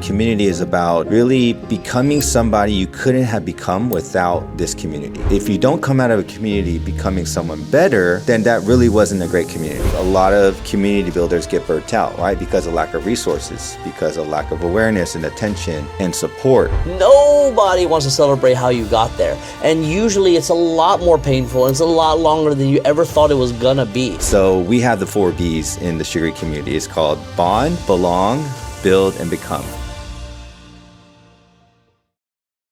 Community is about really becoming somebody you couldn't have become without this community. If you don't come out of a community becoming someone better, then that really wasn't a great community. A lot of community builders get burnt out, right? Because of lack of resources, because of lack of awareness and attention and support. Nobody wants to celebrate how you got there. And usually it's a lot more painful and it's a lot longer than you ever thought it was gonna be. So we have the 4 B's in the Sugary community. It's called bond, belong, build, and become.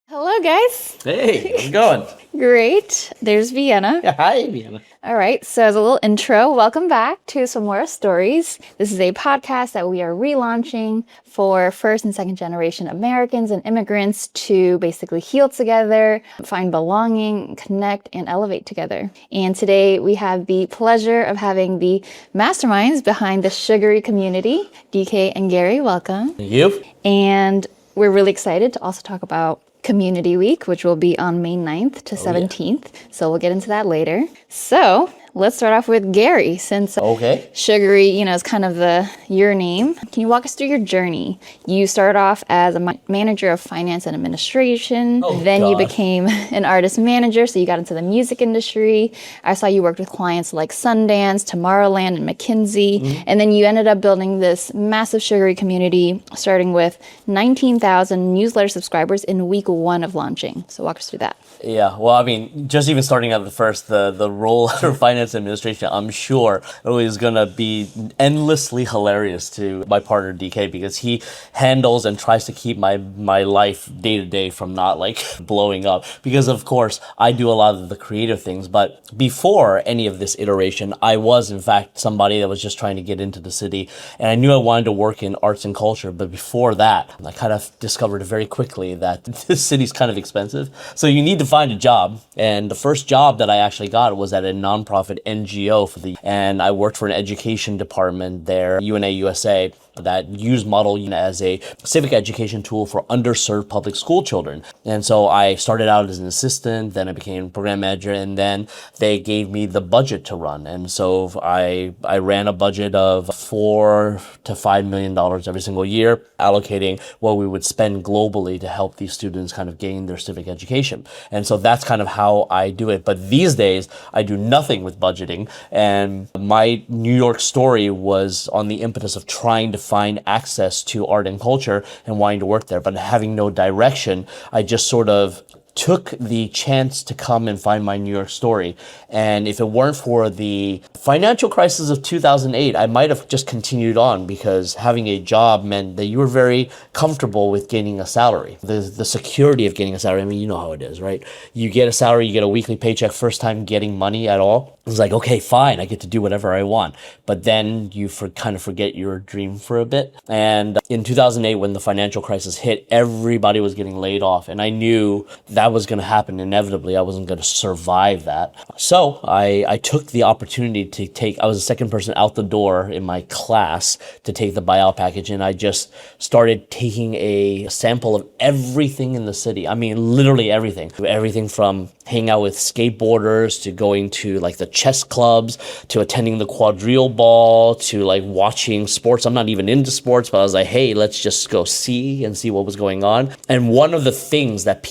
Hello, guys. Hey, how's it going? Great. There's Vienna. Hi, Vienna. All right. So as a little intro, welcome back to Suamora Stories. This is a podcast that we are relaunching for first and second generation Americans and immigrants to basically heal together, find belonging, connect, and elevate together. And today we have the pleasure of having the masterminds behind the Sugary community, DK and Gary. Welcome. Thank you. And we're really excited to also talk about Community Week, which will be on May 9th to 17th. Yeah. So we'll get into that later. So let's start off with Gary, since Sugary, is kind of your name. Can you walk us through your journey? You started off as a manager of finance and administration. You became an artist manager, so you got into the music industry. I saw you worked with clients like Sundance, Tomorrowland, and McKinsey. Mm-hmm. And then you ended up building this massive Sugary community, starting with 19,000 newsletter subscribers in week 1 of launching. So walk us through that. Yeah, well, I mean, just even starting at the role of finance administration, I'm sure it was going to be endlessly hilarious to my partner DK, because he handles and tries to keep my life day to day from not blowing up, because of course I do a lot of the creative things. But before any of this iteration, I was in fact somebody that was just trying to get into the city, and I knew I wanted to work in arts and culture. But before that, I kind of discovered very quickly that this city's kind of expensive, so you need to find a job. And the first job that I actually got was at a nonprofit NGO and I worked for an education department there, UNA USA, that used Model as a civic education tool for underserved public school children. And so I started out as an assistant, then I became program manager, and then they gave me the budget to run. And so I ran a budget of $4 to $5 million every single year, allocating what we would spend globally to help these students kind of gain their civic education. And so that's kind of how I do it. But these days, I do nothing with budgeting. And my New York story was on the impetus of trying to find access to art and culture and wanting to work there, but having no direction, I just sort of took the chance to come and find my New York story. And if it weren't for the financial crisis of 2008, I might have just continued on, because having a job meant that you were very comfortable with gaining a salary. The security of getting a salary, I mean, you know how it is, right? You get a salary, you get a weekly paycheck, first time getting money at all. It was like, okay, fine, I get to do whatever I want. But then you kind of forget your dream for a bit. And in 2008, when the financial crisis hit, everybody was getting laid off. And I knew that was going to happen inevitably. I wasn't going to survive that. So I took the opportunity to I was the second person out the door in my class to take the buyout package. And I just started taking a sample of everything in the city. I mean, literally everything. Everything from hanging out with skateboarders to going to the chess clubs to attending the quadrille ball to watching sports. I'm not even into sports, but I was like, hey, let's just go see what was going on. And one of the things that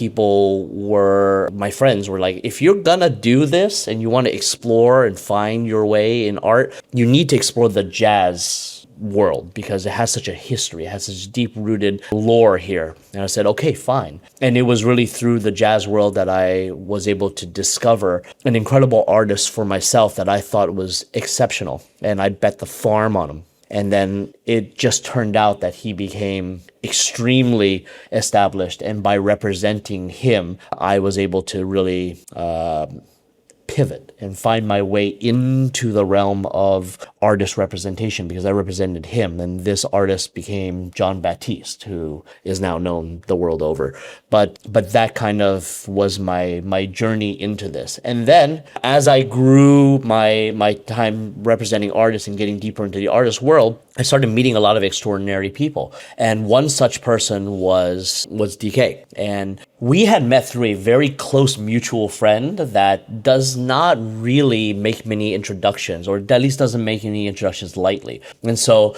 my friends were like, if you're gonna do this and you want to explore and find your way in art, you need to explore the jazz world, because it has such a history, it has such deep-rooted lore here. And I said, okay, fine. And it was really through the jazz world that I was able to discover an incredible artist for myself that I thought was exceptional. And I bet the farm on him. And then it just turned out that he became extremely established. And by representing him, I was able to really pivot and find my way into the realm of artist representation, because I represented him. And this artist became John Baptiste, who is now known the world over. But that kind of was my journey into this. And then as I grew my time representing artists and getting deeper into the artist world, I started meeting a lot of extraordinary people. And one such person was DK. And we had met through a very close mutual friend that does not really make many introductions, or at least doesn't make any introductions lightly. And so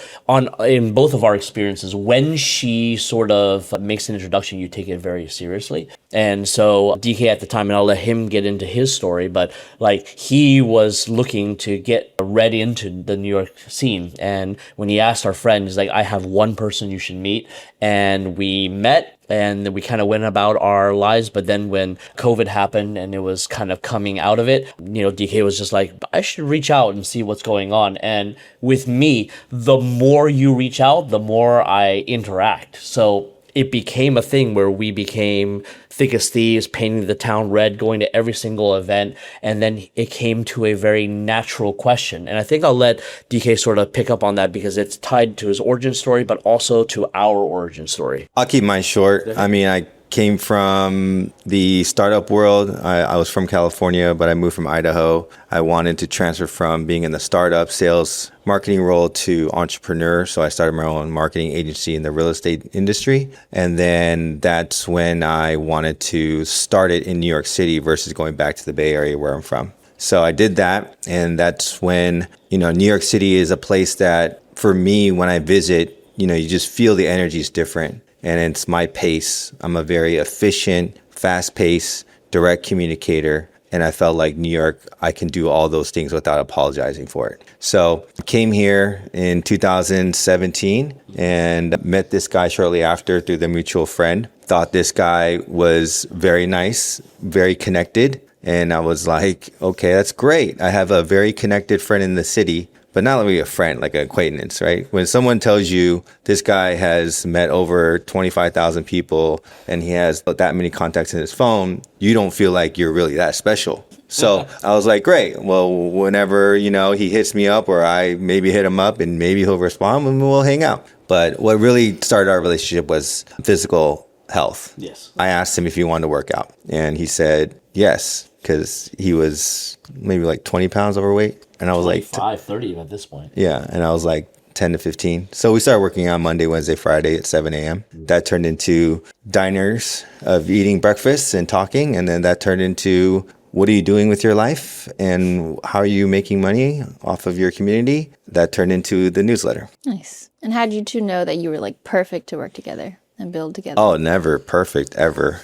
in both of our experiences, when she sort of makes an introduction, you take it very seriously. And so DK at the time, and I'll let him get into his story, but like he was looking to get read into the New York scene. And when he asked our friend, he's like, I have one person you should meet. And we met. And then we kind of went about our lives. But then when COVID happened and it was kind of coming out of it, DK was just like, I should reach out and see what's going on. And with me, the more you reach out, the more I interact. So it became a thing where we became thick as thieves, painting the town red, going to every single event. And then it came to a very natural question. And I think I'll let DK sort of pick up on that because it's tied to his origin story, but also to our origin story. I'll keep mine short. I mean, I came from the startup world. I was from California, but I moved from Idaho. I wanted to transfer from being in the startup sales marketing role to entrepreneur. So I started my own marketing agency in the real estate industry. And then that's when I wanted to start it in New York City versus going back to the Bay Area where I'm from. So I did that. And that's when, New York City is a place that for me, when I visit, you just feel the energy is different. And it's my pace. I'm a very efficient, fast-paced, direct communicator. And I felt like New York, I can do all those things without apologizing for it. So I came here in 2017 and met this guy shortly after through the mutual friend. Thought this guy was very nice, very connected. And I was like, okay, that's great. I have a very connected friend in the city. But not really a friend, like an acquaintance, right? When someone tells you this guy has met over 25,000 people and he has that many contacts in his phone, you don't feel like you're really that special. So I was like, great. Well, whenever, he hits me up or I maybe hit him up and maybe he'll respond and we'll hang out. But what really started our relationship was physical health. Yes. I asked him if he wanted to work out and he said yes, because he was maybe like 20 pounds overweight. And I was 25, like 30 at this point. Yeah. And I was like 10 to 15. So we started working on Monday, Wednesday, Friday at 7 a.m. That turned into diners of eating breakfast and talking. And then that turned into what are you doing with your life and how are you making money off of your community? That turned into the newsletter. Nice. And how did you two know that you were like perfect to work together and build together? Oh, never perfect, ever.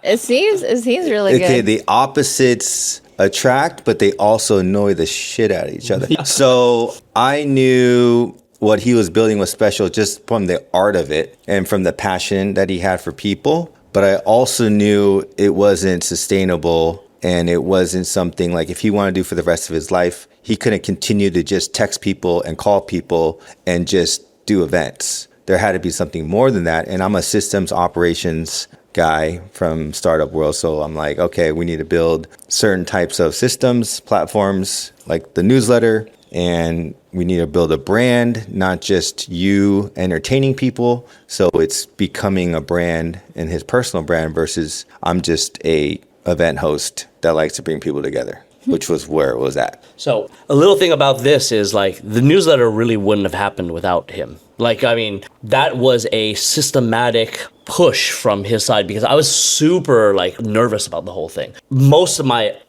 It seems really good. Okay, the opposites attract, but they also annoy the shit out of each other. So I knew what he was building was special just from the art of it and from the passion that he had for people. But I also knew it wasn't sustainable and it wasn't something like if he wanted to do for the rest of his life, he couldn't continue to just text people and call people and just do events. There had to be something more than that. And I'm a systems operations guy from startup world. So I'm like, okay, we need to build certain types of systems, platforms like the newsletter, and we need to build a brand, not just you entertaining people. So it's becoming a brand and his personal brand versus I'm just a event host that likes to bring people together, which was where it was at. So a little thing about this is like the newsletter really wouldn't have happened without him. Like, I mean, that was a systematic push from his side because I was super like nervous about the whole thing.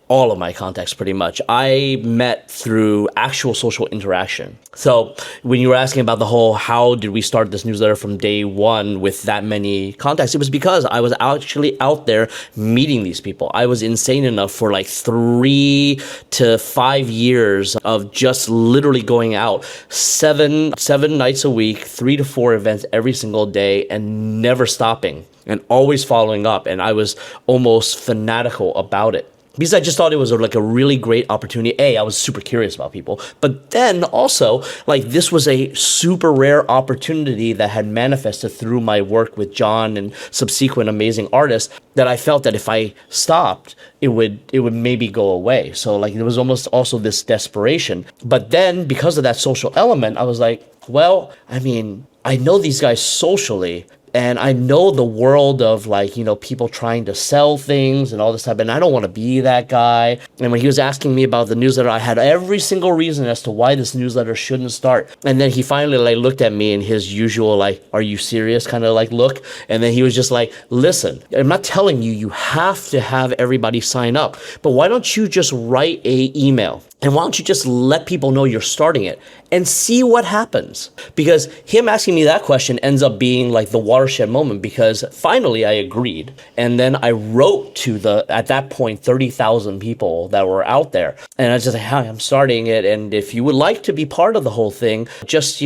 All of my contacts pretty much, I met through actual social interaction. So when you were asking about the whole, how did we start this newsletter from day one with that many contacts? It was because I was actually out there meeting these people. I was insane enough for like 3 to 5 years of just literally going out 7 nights a week, 3 to 4 events every single day and never stopping and always following up. And I was almost fanatical about it. Because I just thought it was like a really great opportunity. I was super curious about people. But then also, like this was a super rare opportunity that had manifested through my work with John and subsequent amazing artists that I felt that if I stopped, it would maybe go away. So like there was almost also this desperation. But then because of that social element, I was like, well, I mean, I know these guys socially. And I know the world of like, people trying to sell things and all this type, and I don't want to be that guy. And when he was asking me about the newsletter, I had every single reason as to why this newsletter shouldn't start. And then he finally like looked at me in his usual like, are you serious kind of like look. And then he was just like, listen, I'm not telling you have to have everybody sign up, but why don't you just write a email? And why don't you just let people know you're starting it and see what happens? Because him asking me that question ends up being like the watershed moment, because finally I agreed. And then I wrote to at that point, 30,000 people that were out there. And I was just like, hi, I'm starting it. And if you would like to be part of the whole thing, just,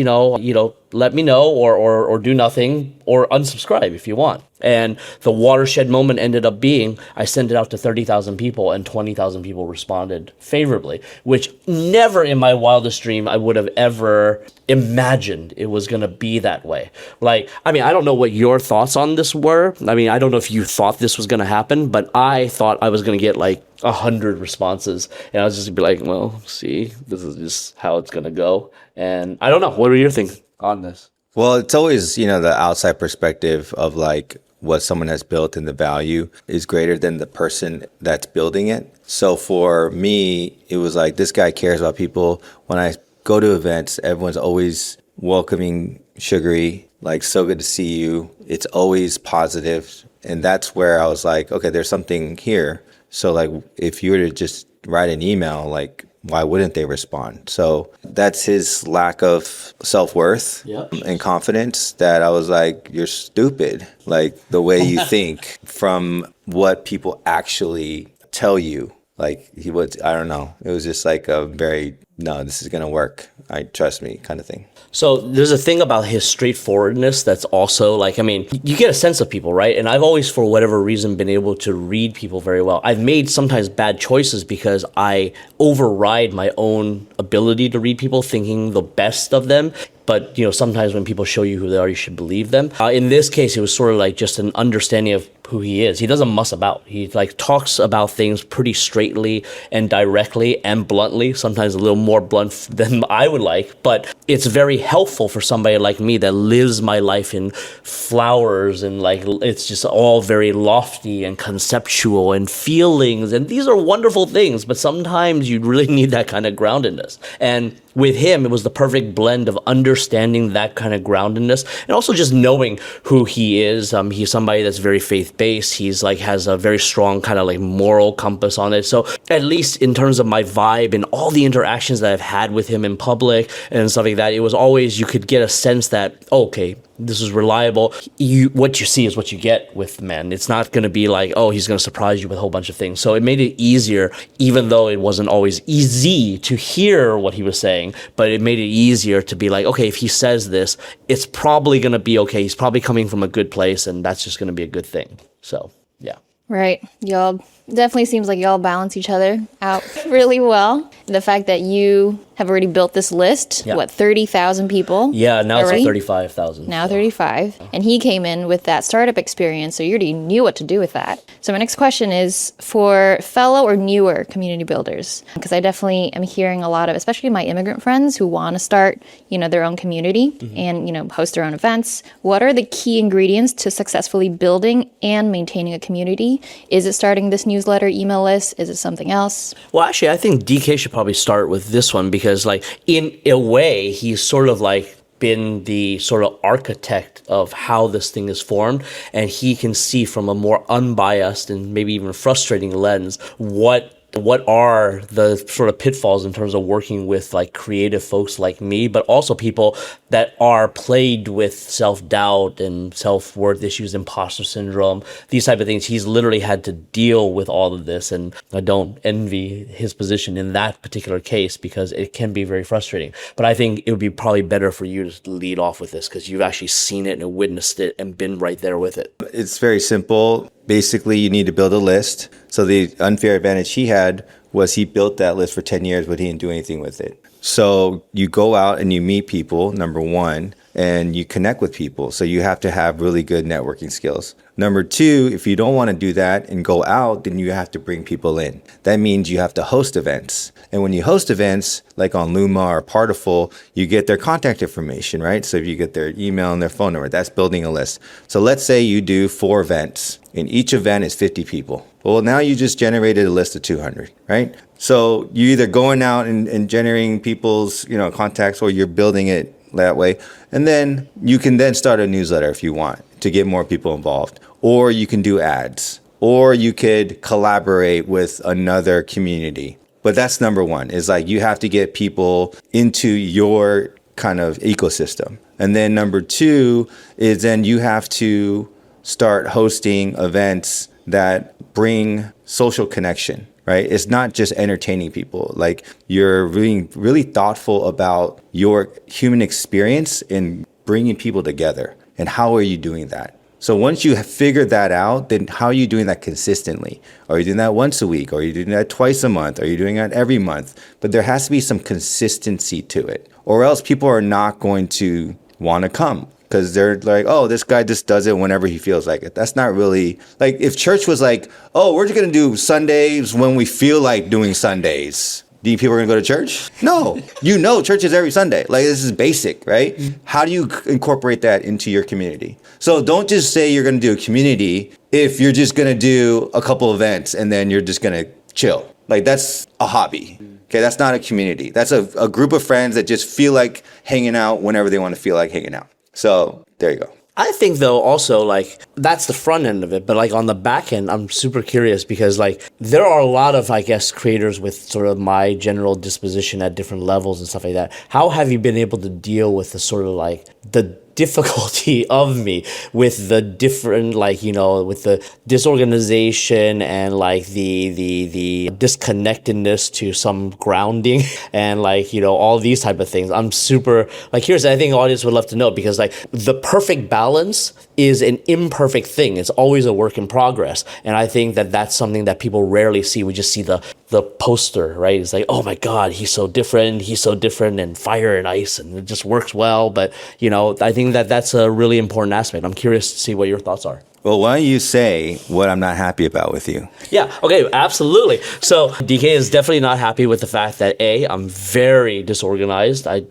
let me know or do nothing or unsubscribe if you want. And the watershed moment ended up being, I sent it out to 30,000 people and 20,000 people responded favorably, which never in my wildest dream I would have ever imagined it was going to be that way. Like, I don't know what your thoughts on this were. I don't know if you thought this was going to happen, but I thought I was going to get like 100 responses. And I was just be like, well, see, this is just how it's going to go. And I don't know. What are your things on this? Well, it's always, the outside perspective of like what someone has built and the value is greater than the person that's building it. So for me, it was like, this guy cares about people. When I go to events, everyone's always welcoming Sugary, like, so good to see you. It's always positive. And that's where I was like, okay, there's something here. So like, if you were to just write an email, like, why wouldn't they respond? So that's his lack of self-worth and confidence that I was like, you're stupid. Like the way you think from what people actually tell you. Like I don't know. It was just like a very, no, this is going to work. Trust me kind of thing. So there's a thing about his straightforwardness that's also like, you get a sense of people, right? And I've always, for whatever reason, been able to read people very well. I've made sometimes bad choices because I override my own ability to read people, thinking the best of them. But, sometimes when people show you who they are, you should believe them. In this case, it was sort of like just an understanding of who he is. He doesn't muss about. He like talks about things pretty straightly and directly and bluntly, sometimes a little more blunt than I would like. But it's very helpful for somebody like me that lives my life in flowers and like it's just all very lofty and conceptual and feelings. And these are wonderful things, but sometimes you really need that kind of groundedness. And with him, it was the perfect blend of understanding that kind of groundedness and also just knowing who he is. He's somebody that's very faith-based. He's like has a very strong kind of like moral compass on it. So at least in terms of my vibe and all the interactions that I've had with him in public and stuff like that, it was always, you could get a sense that, okay, this is reliable. What you see is what you get with men. It's not going to be like, oh, he's going to surprise you with a whole bunch of things. So it made it easier, even though it wasn't always easy to hear what he was saying, but it made it easier to be like, okay, if he says this, it's probably going to be okay. He's probably coming from a good place, and that's just going to be a good thing. So, yeah. Right. Y'all definitely seems like y'all balance each other out really well. The fact that you have already built this list, 30,000 people? Yeah, now already? It's like 35,000. Now 35. And he came in with that startup experience, so you already knew what to do with that. So my next question is for fellow or newer community builders, because I definitely am hearing a lot of, especially my immigrant friends who want to start, their own community and, host their own events. What are the key ingredients to successfully building and maintaining a community? Is it starting this newsletter email list? Is it something else? Well, actually, I think DK should probably start with this one because, like, in a way, he's sort of like been the sort of architect of how this thing is formed, and he can see from a more unbiased and maybe even frustrating lens what are the sort of pitfalls in terms of working with like creative folks like me, but also people that are plagued with self-doubt and self-worth issues, imposter syndrome, these type of things. He's literally had to deal with all of this, and I don't envy his position in that particular case because it can be very frustrating. But I think it would be probably better for you to lead off with this because you've actually seen it and witnessed it and been right there with it. It's very simple. Basically, you need to build a list. So the unfair advantage he had was he built that list for 10 years, but he didn't do anything with it. So you go out and you meet people, number one, and you connect with people. So you have to have really good networking skills. Number two, if you don't want to do that and go out, then you have to bring people in. That means you have to host events. And when you host events, like on Luma or Partiful, you get their contact information, right? So if you get their email and their phone number, that's building a list. So let's say you do 4 events, and each event is 50 people. Well, now you just generated a list of 200, right? So you're either going out and generating people's, contacts, or you're building it that way. And then you can then start a newsletter if you want to get more people involved. Or you can do ads. Or you could collaborate with another community. But that's number one, is like you have to get people into your kind of ecosystem. And then number two is then you have to start hosting events that bring social connection, right? It's not just entertaining people. Like you're really, really thoughtful about your human experience in bringing people together. And how are you doing that? So once you have figured that out, then how are you doing that consistently? Are you doing that once a week? Are you doing that twice a month? Are you doing that every month? But there has to be some consistency to it, or else people are not going to want to come because they're like, oh, this guy just does it whenever he feels like it. That's not really like if church was like, oh, we're just going to do Sundays when we feel like doing Sundays. Do you think people are going to go to church? No. Church is every Sunday. Like, this is basic, right? How do you incorporate that into your community? So don't just say you're going to do a community if you're just going to do a couple events and then you're just going to chill. Like, that's a hobby. Okay, that's not a community. That's a group of friends that just feel like hanging out whenever they want to feel like hanging out. So there you go. I think though also like that's the front end of it, but like on the back end, I'm super curious because like there are a lot of, I guess, creators with sort of my general disposition at different levels and stuff like that. How have you been able to deal with the sort of like the difficulty of me with the different, like, with the disorganization and like the disconnectedness to some grounding and like, all these type of things. I'm super like, I think the audience would love to know because like the perfect balance is an imperfect thing. It's always a work in progress. And I think that that's something that people rarely see. We just see the poster, right? It's like, oh my God, he's so different, and fire and ice, and it just works well. But, I think that that's a really important aspect. I'm curious to see what your thoughts are. Well, why don't you say what I'm not happy about with you? Yeah, okay, absolutely. So DK is definitely not happy with the fact that I'm very disorganized. I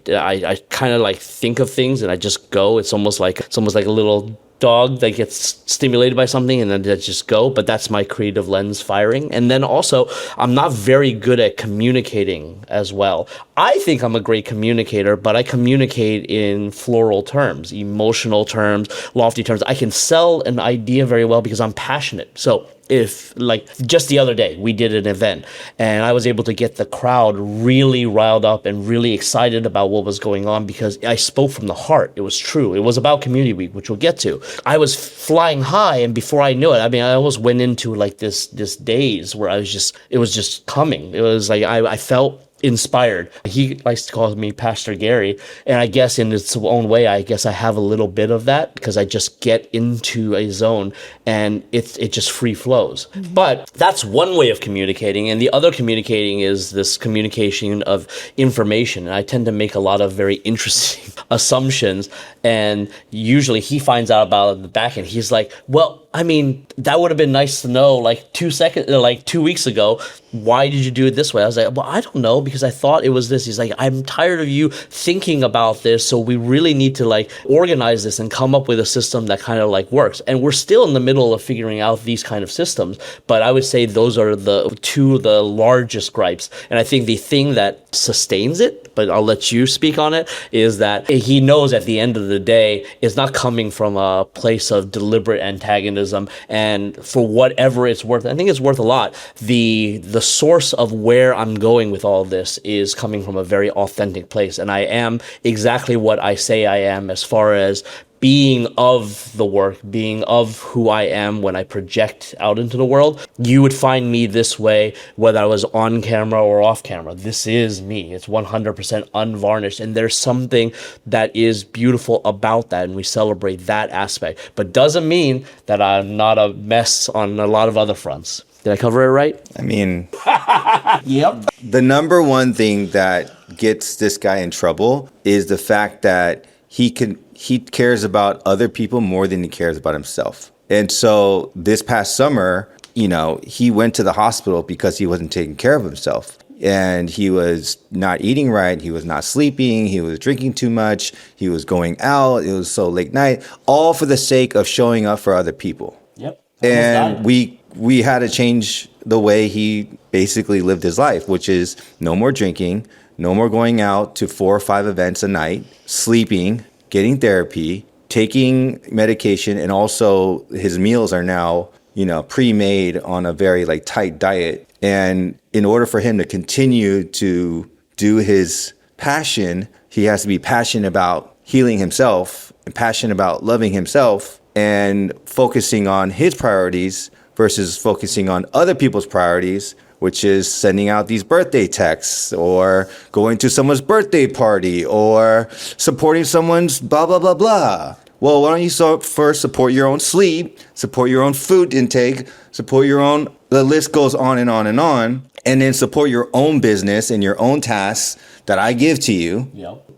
kind of like think of things and I just go. It's almost like a little dog that gets stimulated by something and then they just go, but that's my creative lens firing. And then also, I'm not very good at communicating as well. I think I'm a great communicator, but I communicate in floral terms, emotional terms, lofty terms. I can sell an idea very well because I'm passionate. So if like just the other day we did an event and I was able to get the crowd really riled up and really excited about what was going on because I spoke from the heart. It was true. It was about Community Week, which we'll get to. I was flying high, and before I knew it, I almost went into like this daze where it was just coming. It was like I felt inspired. He likes to call me Pastor Gary, and I guess in its own way, I guess I have a little bit of that because I just get into a zone and it just free flows. Mm-hmm. But that's one way of communicating, and the other communicating is this communication of information. And I tend to make a lot of very interesting assumptions, and usually he finds out about it in the back end. He's like, well, that would have been nice to know like 2 weeks ago. Why did you do it this way? I was like, well, I don't know, because I thought it was this. He's like, I'm tired of you thinking about this. So we really need to like organize this and come up with a system that kind of like works. And we're still in the middle of figuring out these kind of systems. But I would say those are the two of the largest gripes. And I think the thing that sustains it, but I'll let you speak on it, is that he knows at the end of the day, it's not coming from a place of deliberate antagonism. And for whatever it's worth, I think it's worth a lot. The source of where I'm going with all of this is coming from a very authentic place. And I am exactly what I say I am as far as being of the work, being of who I am when I project out into the world. You would find me this way, whether I was on camera or off camera. This is me. It's 100% unvarnished. And there's something that is beautiful about that. And we celebrate that aspect. But doesn't mean that I'm not a mess on a lot of other fronts. Did I cover it right? Yep. The number one thing that gets this guy in trouble is the fact that he cares about other people more than he cares about himself. And so this past summer, you know, he went to the hospital because he wasn't taking care of himself. And he was not eating right. He was not sleeping. He was drinking too much. He was going out. It was so late night, all for the sake of showing up for other people. Yep. And we had to change the way he basically lived his life, which is no more drinking, no more going out to 4 or 5 events a night, sleeping, getting therapy, taking medication, and also his meals are now, you know, pre-made on a very like tight diet. And in order for him to continue to do his passion, he has to be passionate about healing himself and passionate about loving himself and focusing on his priorities versus focusing on other people's priorities, which is sending out these birthday texts or going to someone's birthday party or supporting someone's blah, blah, blah, blah. Well, why don't you first support your own sleep, support your own food intake, support your own, the list goes on and on and on, and then support your own business and your own tasks that I give to you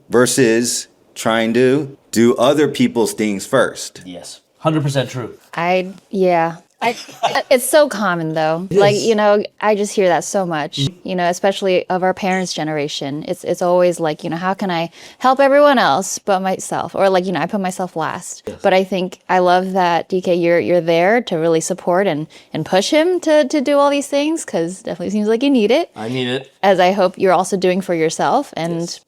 versus trying to do other people's things first. Yes, 100% true. It's so common though. Like, you know, I just hear that so much, you know, especially of our parents' generation. It's always like, you know, how can I help everyone else but myself? Or like, you know, I put myself last. Yes. But I think I love that, DK, you're there to really support and push him to do all these things, because definitely seems like you need it. I need it. As I hope you're also doing for yourself. And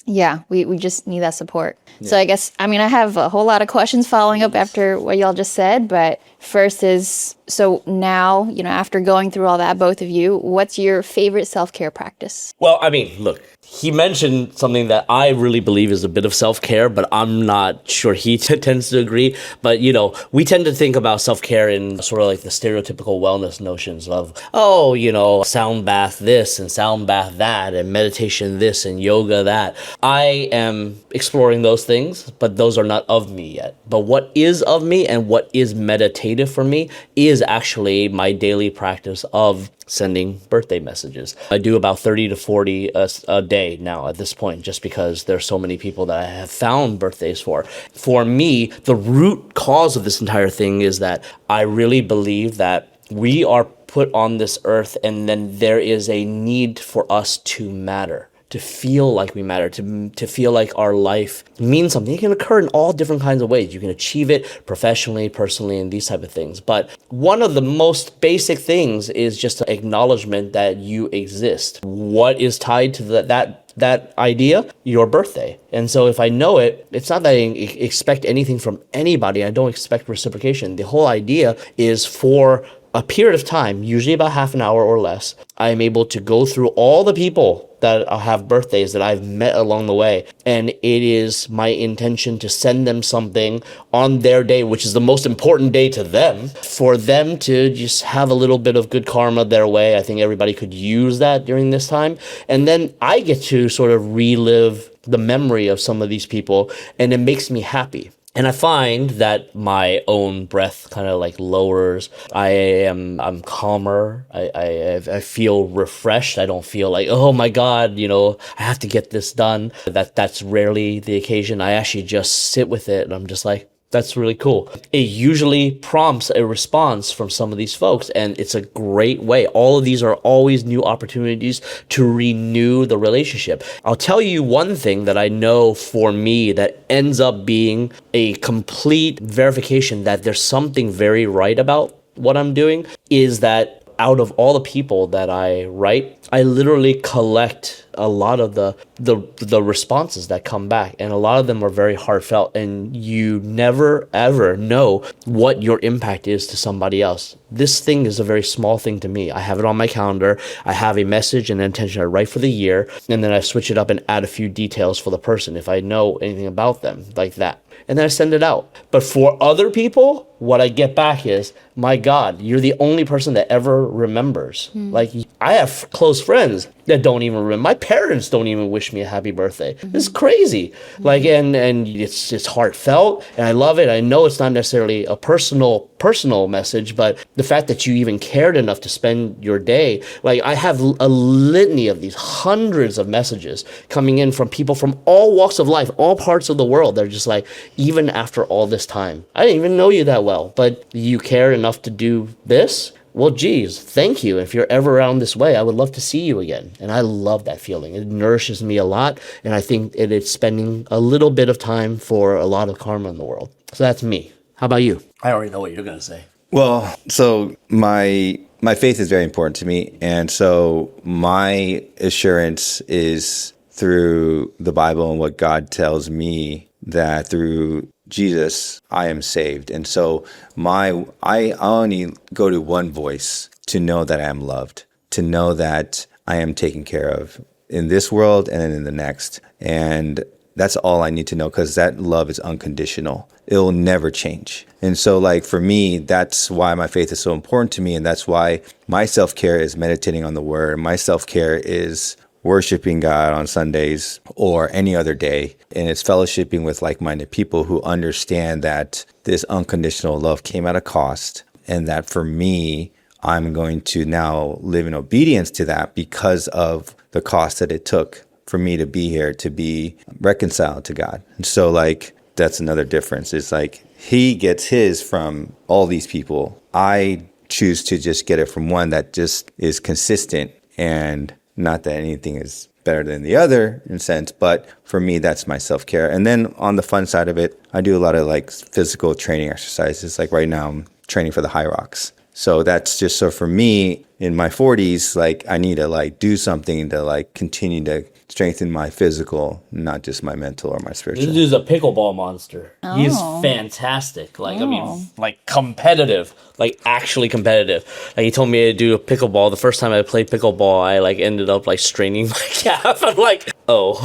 we just need that support. Yeah. So I guess, I mean, I have a whole lot of questions following up after what y'all just said, but first is, so now, you know, after going through all that, both of you, what's your favorite self-care practice? Well, I mean, look, he mentioned something that I really believe is a bit of self-care, but I'm not sure he tends to agree. But, you know, we tend to think about self-care in sort of like the stereotypical wellness notions of, oh, you know, sound bath this and sound bath that and meditation this and yoga that. I am exploring those things, but those are not of me yet. But what is of me and what is meditative for me is actually my daily practice of sending birthday messages. I do about 30 to 40 a day now at this point, just because there's so many people that I have found birthdays for. For me, the root cause of this entire thing is that I really believe that we are put on this earth, and then there is a need for us to matter, to feel like we matter, to feel like our life means something. It can occur in all different kinds of ways. You can achieve it professionally, personally, and these type of things. But one of the most basic things is just an acknowledgement that you exist. What is tied to that idea? Your birthday. And so if I know it, it's not that I expect anything from anybody. I don't expect reciprocation. The whole idea is for a period of time, usually about half an hour or less, I'm able to go through all the people that have birthdays that I've met along the way. And it is my intention to send them something on their day, which is the most important day to them, for them to just have a little bit of good karma their way. I think everybody could use that during this time. And then I get to sort of relive the memory of some of these people, and it makes me happy. And I find that my own breath kind of like lowers. I'm calmer. I feel refreshed. I don't feel like, oh my God, you know, I have to get this done. That's rarely the occasion. I actually just sit with it, and I'm just like, that's really cool. It usually prompts a response from some of these folks, and it's a great way. All of these are always new opportunities to renew the relationship. I'll tell you one thing that I know for me that ends up being a complete verification that there's something very right about what I'm doing is that out of all the people that I write, I literally collect a lot of the responses that come back, and a lot of them are very heartfelt, and you never ever know what your impact is to somebody else. This thing is a very small thing to me. I have it on my calendar. I have a message and an intention I write for the year, and then I switch it up and add a few details for the person if I know anything about them, like that. And then I send it out. But for other people, what I get back is, my God, you're the only person that ever remembers. Like, I have close friends that don't even remember. My parents don't even wish me a happy birthday. It's crazy. Like, and it's heartfelt, and I love it. I know it's not necessarily a personal message, but the fact that you even cared enough to spend your day, like I have a litany of these hundreds of messages coming in from people from all walks of life, all parts of the world. They're just like, even after all this time, I didn't even know you that well, but you care enough to do this. Well, geez, thank you. If you're ever around this way, I would love to see you again. And I love that feeling. It nourishes me a lot. And I think it's spending a little bit of time for a lot of karma in the world. So that's me. How about you? I already know what you're going to say. Well, so my faith is very important to me. And so my assurance is through the Bible and what God tells me, that through Jesus, I am saved. And so I only go to one voice to know that I am loved, to know that I am taken care of in this world and in the next. And that's all I need to know, because that love is unconditional. It'll never change. And so like for me, that's why my faith is so important to me. And that's why my self-care is meditating on the word. My self-care is worshiping God on Sundays or any other day. And it's fellowshipping with like-minded people who understand that this unconditional love came at a cost, and that for me, I'm going to now live in obedience to that because of the cost that it took for me to be here, to be reconciled to God. And so like, that's another difference. It's like he gets his from all these people. I choose to just get it from one that just is consistent, and not that anything is better than the other in a sense, but for me, that's my self-care. And then on the fun side of it, I do a lot of like physical training exercises. Like right now, I'm training for the high rocks. So that's just, so for me in my 40s, like I need to like do something to like continue to strengthen my physical, not just my mental or my spiritual. This is a pickleball monster. Oh. He's fantastic. Like, I mean, like competitive, like actually competitive. Like he told me to do a pickleball. The first time I played pickleball, I like ended up like straining my calf. I'm like, oh,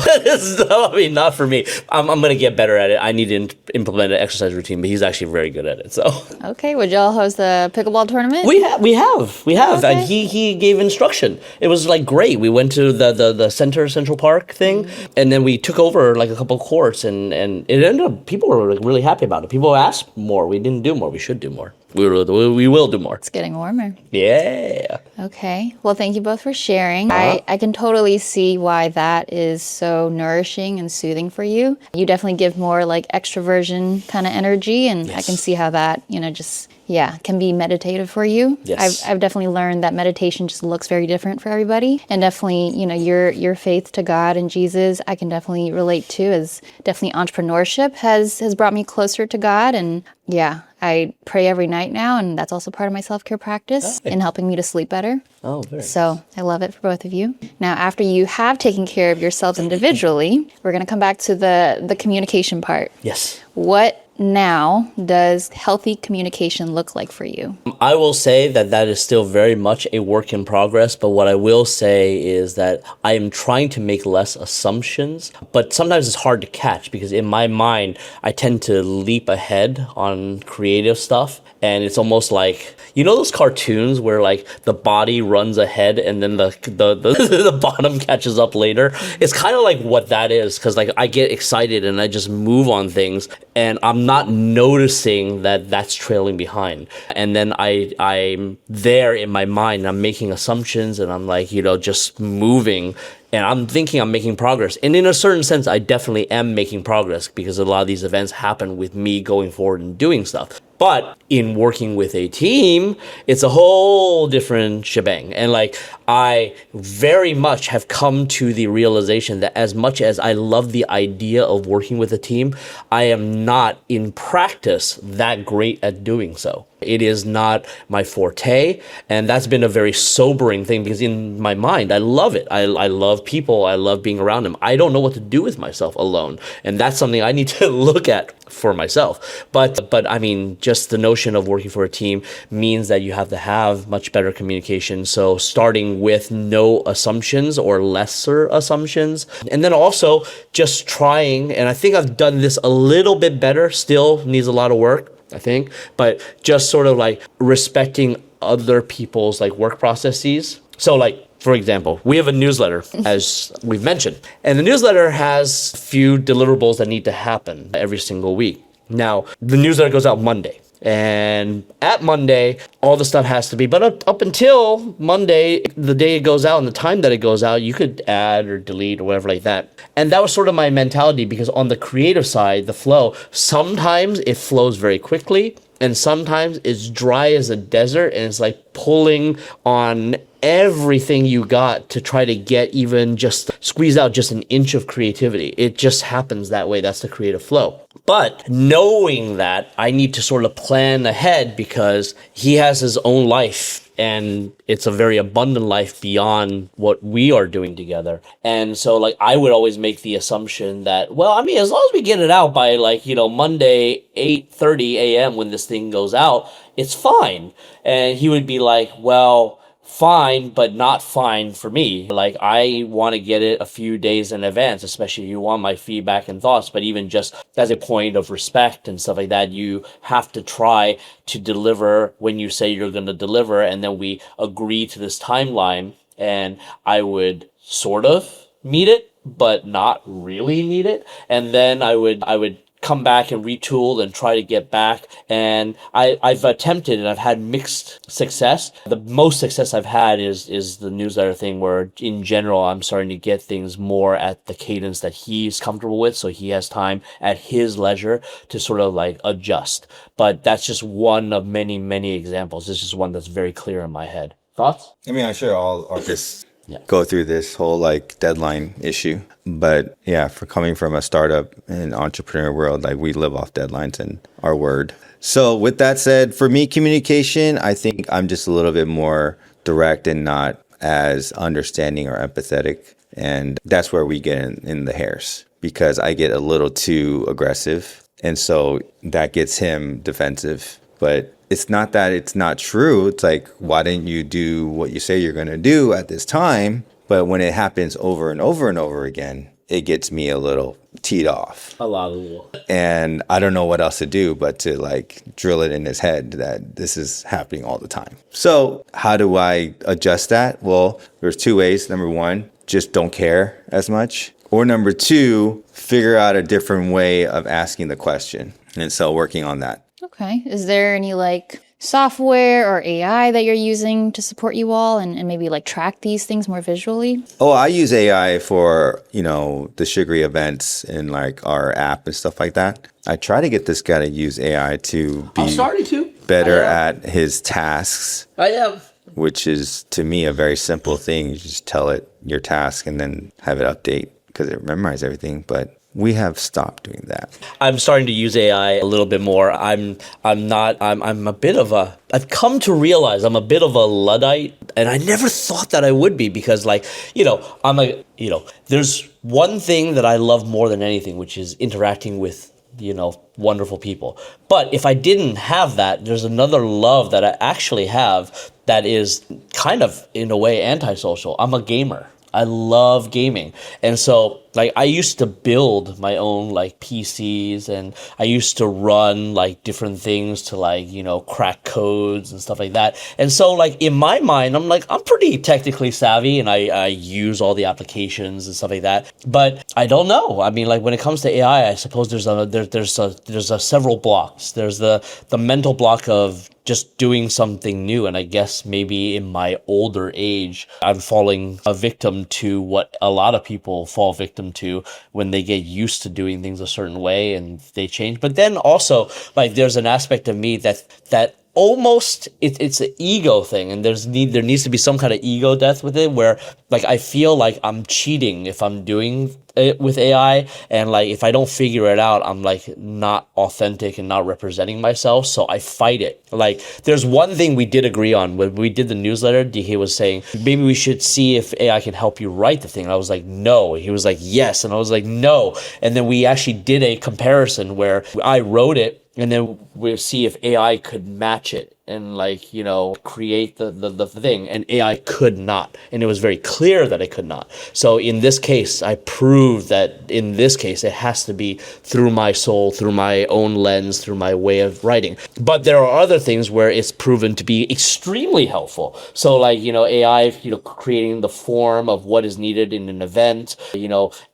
I mean, not for me. I'm going to get better at it. I need to implement an exercise routine, but he's actually very good at it. So. Okay, would y'all host the pickleball tournament? We have. Okay. And he gave instruction. It was like great. We went to the Central Park thing, and then we took over like a couple of courts, and it ended up, people were like really happy about it. People asked more. We didn't do more. We should do more. We will do more. It's getting warmer. Yeah. Okay. Well, thank you both for sharing. I can totally see why that is so nourishing and soothing for you. You definitely give more like extroversion kind of energy, and I can see how that, just can be meditative for you. Yes. I've definitely learned that meditation just looks very different for everybody, and definitely, your faith to God and Jesus, I can definitely relate to, as definitely entrepreneurship has brought me closer to God, and I pray every night now, and that's also part of my self-care practice in helping me to sleep better. Oh, very nice. So I love it for both of you. Now, after you have taken care of yourselves individually, we're going to come back to the communication part. Yes. What now does healthy communication look like for you? I will say that is still very much a work in progress, but what I will say is that I am trying to make less assumptions, but sometimes it's hard to catch because in my mind, I tend to leap ahead on creative stuff, and it's almost like, those cartoons where like the body runs ahead and then the the bottom catches up later? It's kind of like what that is, because like I get excited and I just move on things, and I'm not noticing that that's trailing behind. And then I'm there in my mind, I'm making assumptions, and I'm like, just moving, and I'm thinking I'm making progress. And in a certain sense, I definitely am making progress, because a lot of these events happen with me going forward and doing stuff. But in working with a team, it's a whole different shebang. And like, I very much have come to the realization that as much as I love the idea of working with a team, I am not in practice that great at doing so. It is not my forte, and that's been a very sobering thing, because in my mind, I love it. I love people. I love being around them. I don't know what to do with myself alone, and that's something I need to look at for myself. But I mean, just the notion of working for a team means that you have to have much better communication. So starting with no assumptions or lesser assumptions, and then also just trying, and I think I've done this a little bit better, still needs a lot of work, I think, but just sort of like respecting other people's like work processes. So like For example, we have a newsletter, as we've mentioned, and the newsletter has a few deliverables that need to happen every single week. Now, the newsletter goes out Monday. And at Monday, all the stuff has to be, but up until Monday, the day it goes out and the time that it goes out, you could add or delete or whatever like that. And that was sort of my mentality, because on the creative side, the flow, sometimes it flows very quickly and sometimes it's dry as a desert and it's like pulling on everything you got to try to get even just squeeze out just an inch of creativity. It just happens that way. That's the creative flow. But knowing that, I need to sort of plan ahead, because he has his own life and it's a very abundant life beyond what we are doing together. And so like I would always make the assumption that, well, I mean, as long as we get it out by like, Monday 8:30 a.m. when this thing goes out, it's fine. And he would be like, well, fine, but not fine for me. Like, I want to get it a few days in advance, especially if you want my feedback and thoughts. But even just as a point of respect and stuff like that, you have to try to deliver when you say you're going to deliver. And then we agree to this timeline, and I would sort of meet it, but not really meet it. And then I would come back and retool and try to get back. And I've attempted and I've had mixed success. The most success I've had is the newsletter thing, where in general, I'm starting to get things more at the cadence that he's comfortable with. So he has time at his leisure to sort of like adjust. But that's just one of many, many examples. This is one that's very clear in my head. Thoughts? I mean, I'm sure all artists go through this whole like deadline issue. But yeah, for coming from a startup and entrepreneur world, like we live off deadlines and our word. So with that said, for me, communication, I think I'm just a little bit more direct and not as understanding or empathetic. And that's where we get in the hairs, because I get a little too aggressive. And so that gets him defensive. But it's not that it's not true. It's like, why didn't you do what you say you're going to do at this time? But when it happens over and over and over again, it gets me a little teed off. A lot of little. And I don't know what else to do but to like drill it in his head that this is happening all the time. So how do I adjust that? Well, there's two ways. Number one, just don't care as much. Or number two, figure out a different way of asking the question. And so working on that. Okay. Is there any like software or AI that you're using to support you all and maybe like track these things more visually? Oh, I use AI for, the Sugary events and like our app and stuff like that. I try to get this guy to use AI to be better at his tasks. I am. Which is, to me, a very simple thing. You just tell it your task and then have it update because it memorizes everything. But we have stopped doing that. I'm starting to use AI a little bit more. I've come to realize I'm a bit of a Luddite, and I never thought that I would be, because there's one thing that I love more than anything, which is interacting with, wonderful people. But if I didn't have that, there's another love that I actually have that is kind of, in a way, antisocial. I'm a gamer. I love gaming. And so like I used to build my own like PCs, and I used to run like different things to like, crack codes and stuff like that. And so like in my mind, I'm pretty technically savvy, and I use all the applications and stuff like that. But I don't know. I mean, like when it comes to AI, I suppose there's several blocks. There's the mental block of just doing something new. And I guess maybe in my older age, I'm falling a victim to what a lot of people fall victim to when they get used to doing things a certain way and they change. But then also, like, there's an aspect of me that almost it's an ego thing, and there needs to be some kind of ego death with it, where like I feel like I'm cheating if I'm doing it with AI, and like if I don't figure it out, I'm like not authentic and not representing myself, so I fight it. Like there's one thing we did agree on when we did the newsletter. DK was saying maybe we should see if AI can help you write the thing, and I was like no. He was like yes, and I was like no. And then we actually did a comparison where I wrote it, and then we'll see if AI could match it and like, create the thing, and AI could not. And it was very clear that it could not. So in this case, I proved that in this case, it has to be through my soul, through my own lens, through my way of writing. But there are other things where it's proven to be extremely helpful. So like, AI, creating the form of what is needed in an event,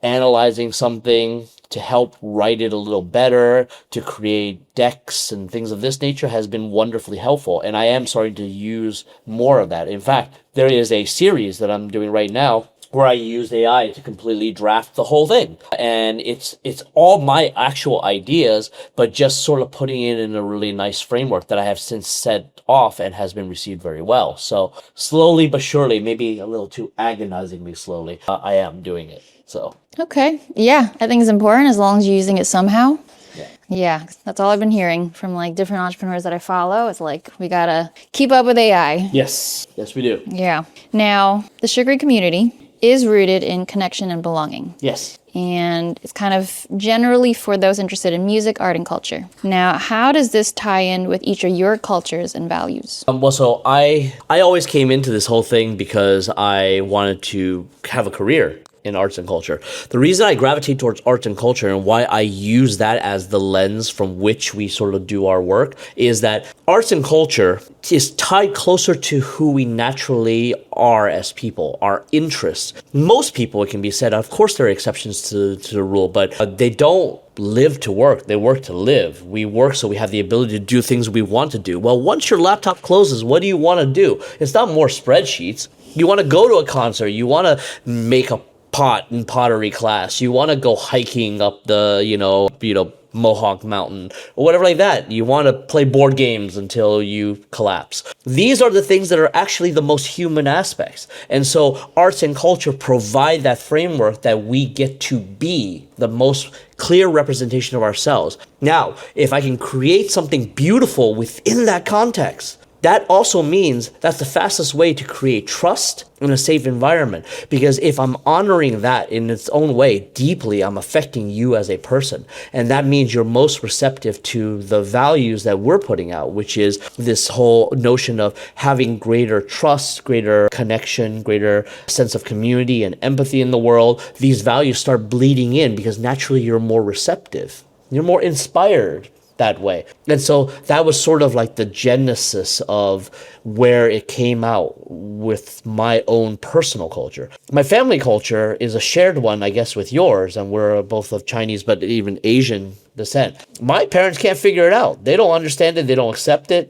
analyzing something to help write it a little better, to create decks and things of this nature has been wonderfully helpful. And I am starting to use more of that. In fact, there is a series that I'm doing right now where I use AI to completely draft the whole thing. And it's all my actual ideas, but just sort of putting it in a really nice framework that I have since set off and has been received very well. So slowly but surely, maybe a little too agonizingly slowly, I am doing it. So. Okay. Yeah, I think it's important as long as you're using it somehow. Yeah. Yeah, that's all I've been hearing from like different entrepreneurs that I follow. It's like, we gotta keep up with AI. Yes. Yes, we do. Yeah. Now, the Sugary community is rooted in connection and belonging. Yes. And it's kind of generally for those interested in music, art, and culture. Now, how does this tie in with each of your cultures and values? So I always came into this whole thing because I wanted to have a career in arts and culture. The reason I gravitate towards arts and culture and why I use that as the lens from which we sort of do our work is that arts and culture is tied closer to who we naturally are as people, our interests. Most people, it can be said, of course there are exceptions to the rule, but they don't live to work. They work to live. We work so we have the ability to do things we want to do. Well, once your laptop closes, what do you want to do? It's not more spreadsheets. You want to go to a concert. You want to make a pot in pottery class. You want to go hiking up the, Mohawk Mountain or whatever like that. You want to play board games until you collapse. These are the things that are actually the most human aspects. And so arts and culture provide that framework that we get to be the most clear representation of ourselves. Now, if I can create something beautiful within that context, that also means that's the fastest way to create trust in a safe environment. Because if I'm honoring that in its own way deeply, I'm affecting you as a person. And that means you're most receptive to the values that we're putting out, which is this whole notion of having greater trust, greater connection, greater sense of community and empathy in the world. These values start bleeding in because naturally you're more receptive. You're more inspired that way. And so that was sort of like the genesis of where it came out with my own personal culture. My family culture is a shared one, I guess, with yours, and we're both of Chinese, but even Asian descent. My parents can't figure it out. They don't understand it. They don't accept it.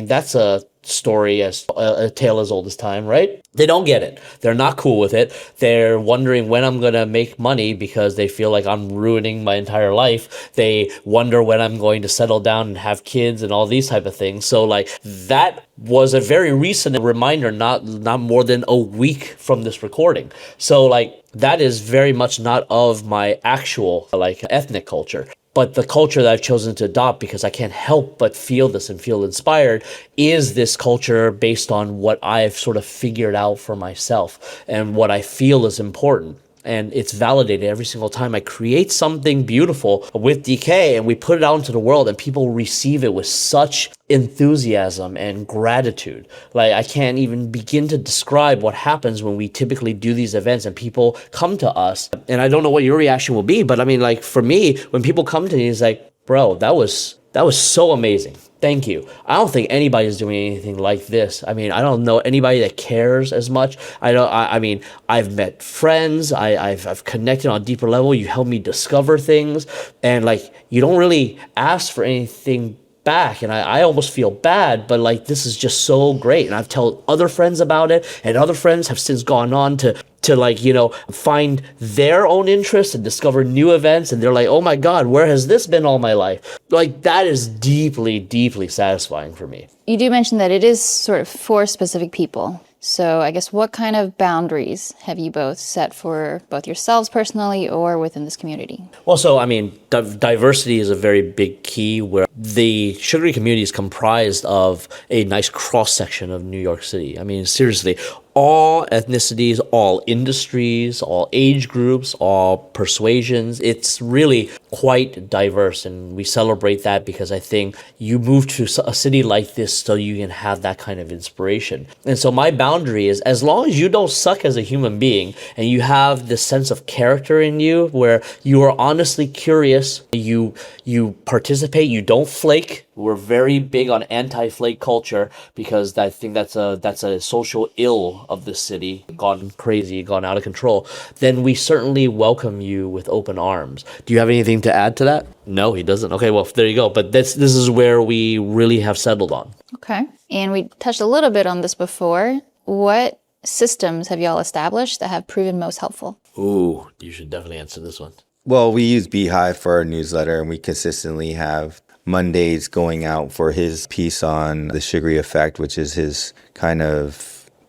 That's a story, as a tale as old as time, right? They don't get it. They're not cool with it. They're wondering when I'm going to make money because they feel like I'm ruining my entire life. They wonder when I'm going to settle down and have kids and all these type of things. So like that was a very recent reminder, not more than a week from this recording. So like that is very much not of my actual like ethnic culture. But the culture that I've chosen to adopt, because I can't help but feel this and feel inspired, is this culture based on what I've sort of figured out for myself and what I feel is important. And it's validated every single time I create something beautiful with DK and we put it out into the world and people receive it with such enthusiasm and gratitude. Like I can't even begin to describe what happens when we typically do these events and people come to us. And I don't know what your reaction will be, but I mean, like for me, when people come to me, it's like, bro, that was so amazing. Thank you. I don't think anybody's doing anything like this. I mean, I don't know anybody that cares as much. I've met friends. I've connected on a deeper level. You helped me discover things. And like, you don't really ask for anything back. And I almost feel bad, but like, this is just so great. And I've told other friends about it, and other friends have since gone on to like, find their own interests and discover new events. And they're like, oh my God, where has this been all my life? Like that is deeply, deeply satisfying for me. You do mention that it is sort of for specific people. So I guess what kind of boundaries have you both set for both yourselves personally or within this community? Well, so I mean, diversity is a very big key where the Sugary community is comprised of a nice cross-section of New York City. I mean, seriously, all ethnicities, all industries, all age groups, all persuasions. It's really quite diverse, and we celebrate that because I think you move to a city like this so you can have that kind of inspiration. And so my boundary is, as long as you don't suck as a human being and you have this sense of character in you where you are honestly curious, you participate, you don't flake. We're very big on anti-flake culture because I think that's a social ill of the city, gone crazy, gone out of control. Then we certainly welcome you with open arms. Do you have anything to add to that? No, he doesn't. Okay, well, there you go. But this is where we really have settled on. Okay. And we touched a little bit on this before. What systems have y'all established that have proven most helpful? Ooh, you should definitely answer this one. Well, we use Beehive for our newsletter, and we consistently have Mondays going out for his piece on the Sugary effect, which is his kind of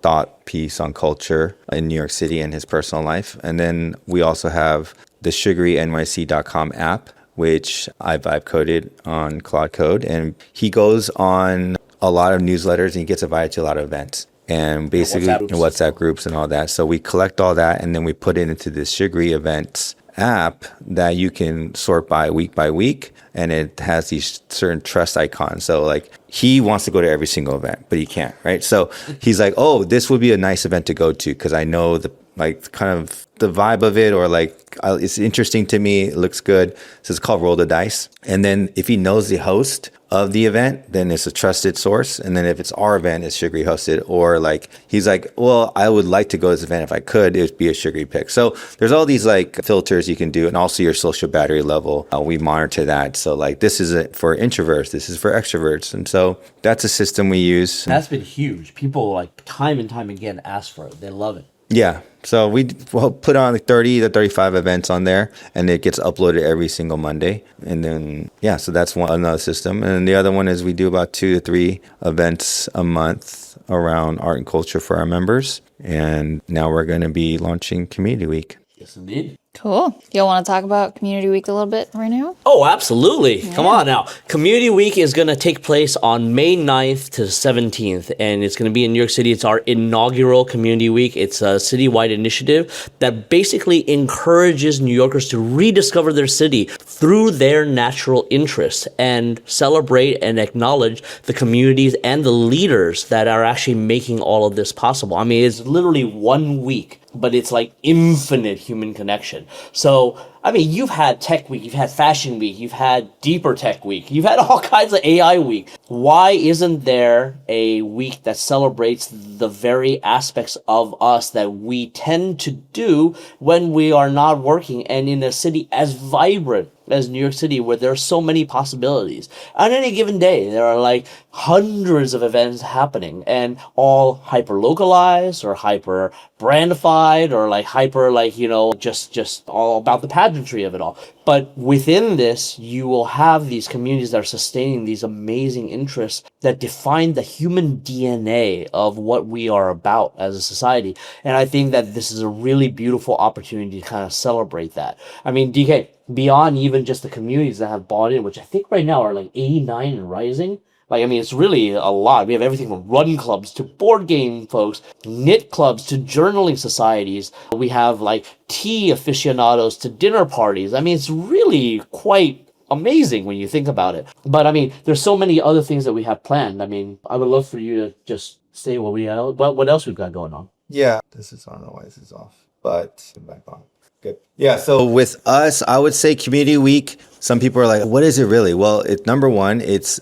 thought piece on culture in New York City and his personal life. And then we also have the SugaryNYC.com app, which I vibe coded on Claude Code. And he goes on a lot of newsletters and he gets invited to a lot of events. And basically WhatsApp groups and all that. So we collect all that and then we put it into this Sugary events app that you can sort by week, and it has these certain trust icons. So like he wants to go to every single event, but he can't, right? So he's like, oh, this would be a nice event to go to because I know the like kind of the vibe of it, or like it's interesting to me, it looks good. So it's called Roll the Dice. And then if he knows the host of the event, then it's a trusted source. And then if it's our event, it's Sugary hosted. Or like he's like, well, I would like to go to this event if I could, it would be a Sugary pick. So there's all these like filters you can do, and also your social battery level. We monitor that. So like this is for introverts, this is for extroverts, and so that's a system we use. That's been huge. People like time and time again ask for it. They love it. Yeah. So we'll put on like 30 to 35 events on there, and it gets uploaded every single Monday. And then, yeah, so that's another system. And then the other one is we do about 2 to 3 events a month around art and culture for our members. And now we're going to be launching Community Week. Yes, indeed. Cool. Y'all want to talk about Community Week a little bit right now? Oh, absolutely. Yeah. Come on now. Community Week is going to take place on May 9th to 17th, and it's going to be in New York City. It's our inaugural Community Week. It's a citywide initiative that basically encourages New Yorkers to rediscover their city through their natural interests and celebrate and acknowledge the communities and the leaders that are actually making all of this possible. I mean, it's literally 1 week, but it's like infinite human connection. So, I mean, you've had Tech Week, you've had Fashion Week, you've had Deeper Tech Week, you've had all kinds of AI Week. Why isn't there a week that celebrates the very aspects of us that we tend to do when we are not working and in a city as vibrant as New York City, where there are so many possibilities? On any given day, there are like hundreds of events happening, and all hyper localized or hyper brandified or like hyper, like, you know, just all about the pageantry of it all. But within this, you will have these communities that are sustaining these amazing interests that define the human DNA of what we are about as a society. And I think that this is a really beautiful opportunity to kind of celebrate that. I mean, DK, beyond even just the communities that have bought in, which I think right now are like 89 and rising. Like, I mean, it's really a lot. We have everything from run clubs to board game folks, knit clubs to journaling societies. We have like tea aficionados to dinner parties. I mean, it's really quite amazing when you think about it. But I mean, there's so many other things that we have planned. I mean, I would love for you to just say what else we've got going on. Yeah, this is, I don't know why this is off, but back on. Good. Yeah. So with us, I would say Community Week. Some people are like, what is it really? Well, it's number one, it's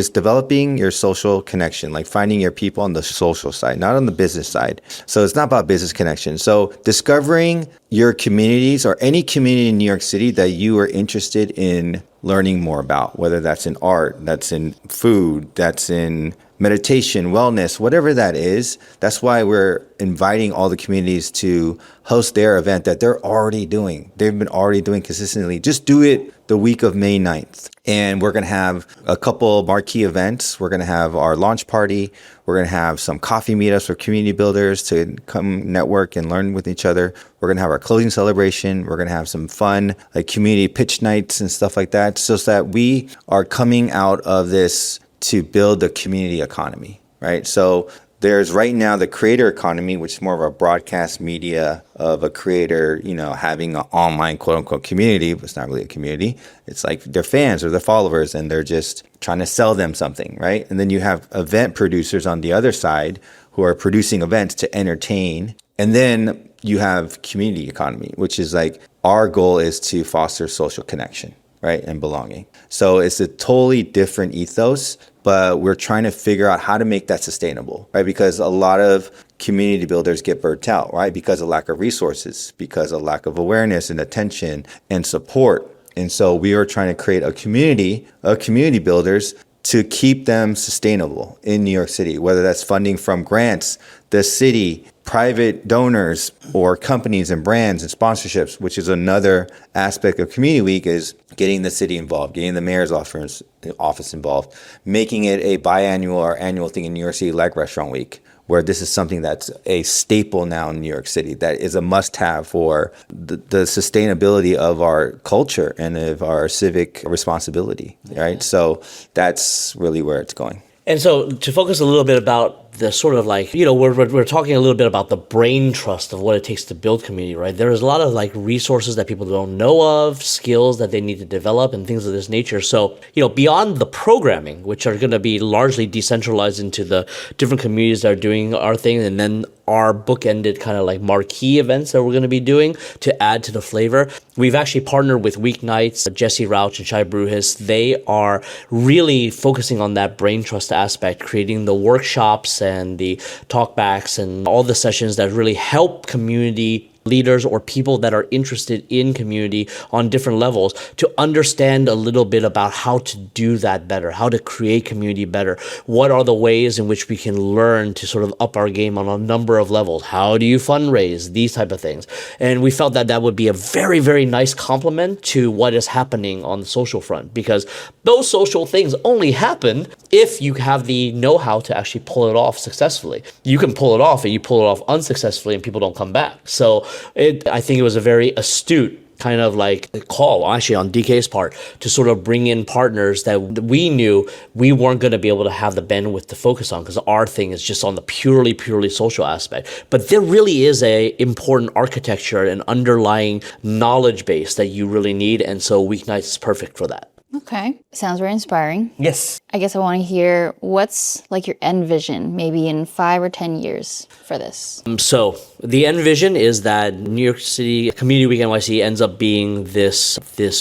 developing your social connection, like finding your people on the social side, not on the business side. So it's not about business connection. So discovering your communities or any community in New York City that you are interested in learning more about, whether that's in art, that's in food, that's in meditation, wellness, whatever that is. That's why we're inviting all the communities to host their event that they're already doing. They've been already doing consistently. Just do it the week of May 9th. And we're going to have a couple marquee events. We're going to have our launch party. We're going to have some coffee meetups for community builders to come network and learn with each other. We're going to have our closing celebration. We're going to have some fun, like community pitch nights and stuff like that, so that we are coming out of this to build the community economy, right? So there's right now the creator economy, which is more of a broadcast media of a creator, having an online quote unquote community, but it's not really a community. It's like their fans or their followers, and they're just trying to sell them something, right? And then you have event producers on the other side who are producing events to entertain. And then you have community economy, which is like our goal is to foster social connection, right? And belonging. So it's a totally different ethos, but we're trying to figure out how to make that sustainable, right? Because a lot of community builders get burnt out, right? Because of lack of resources, because of lack of awareness and attention and support. And so we are trying to create a community of community builders to keep them sustainable in New York City, whether that's funding from grants, the city, private donors, or companies and brands and sponsorships, which is another aspect of Community Week, is getting the city involved, getting the mayor's office involved, making it a biannual or annual thing in New York City like Restaurant Week, where this is something that's a staple now in New York City, that is a must-have for the sustainability of our culture and of our civic responsibility, right? So that's really where it's going. And so to focus a little bit about the sort of like, we're talking a little bit about the brain trust of what it takes to build community, right? There's a lot of like resources that people don't know of, skills that they need to develop and things of this nature. So, beyond the programming, which are going to be largely decentralized into the different communities that are doing our thing, and then our bookended kind of like marquee events that we're going to be doing to add to the flavor. We've actually partnered with Weeknights, Jesse Rauch and Shai Bruhis. They are really focusing on that brain trust aspect, creating the workshops and the talkbacks and all the sessions that really help community leaders or people that are interested in community on different levels to understand a little bit about how to do that better, how to create community better. What are the ways in which we can learn to sort of up our game on a number of levels? How do you fundraise? These type of things. And we felt that that would be a very, very nice complement to what is happening on the social front, because those social things only happen if you have the know-how to actually pull it off successfully. You can pull it off and you pull it off unsuccessfully and people don't come back. So I think it was a very astute kind of like call, actually, on DK's part, to sort of bring in partners that we knew we weren't going to be able to have the bandwidth to focus on, because our thing is just on the purely social aspect. But there really is a important architecture and underlying knowledge base that you really need, and so Weeknights is perfect for that. Okay. Sounds very inspiring. Yes. I guess I want to hear what's like your end vision, maybe in 5 or 10 years for this. So the end vision is that New York City Community Week NYC ends up being this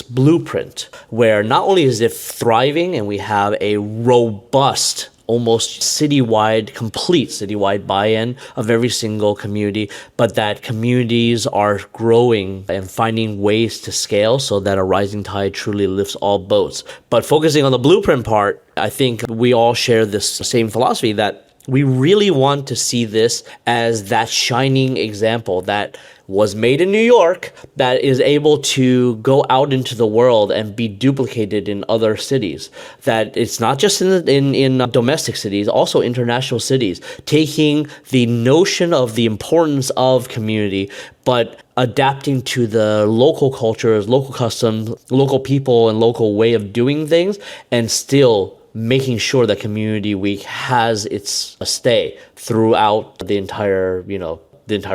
blueprint where not only is it thriving and we have a robust, almost complete citywide buy-in of every single community, but that communities are growing and finding ways to scale so that a rising tide truly lifts all boats. But focusing on the blueprint part, I think we all share this same philosophy that we really want to see this as that shining example that was made in New York that is able to go out into the world and be duplicated in other cities. That it's not just in domestic cities, also international cities, taking the notion of the importance of community, but adapting to the local cultures, local customs, local people, and local way of doing things, and still making sure that Community Week has its stay throughout the entire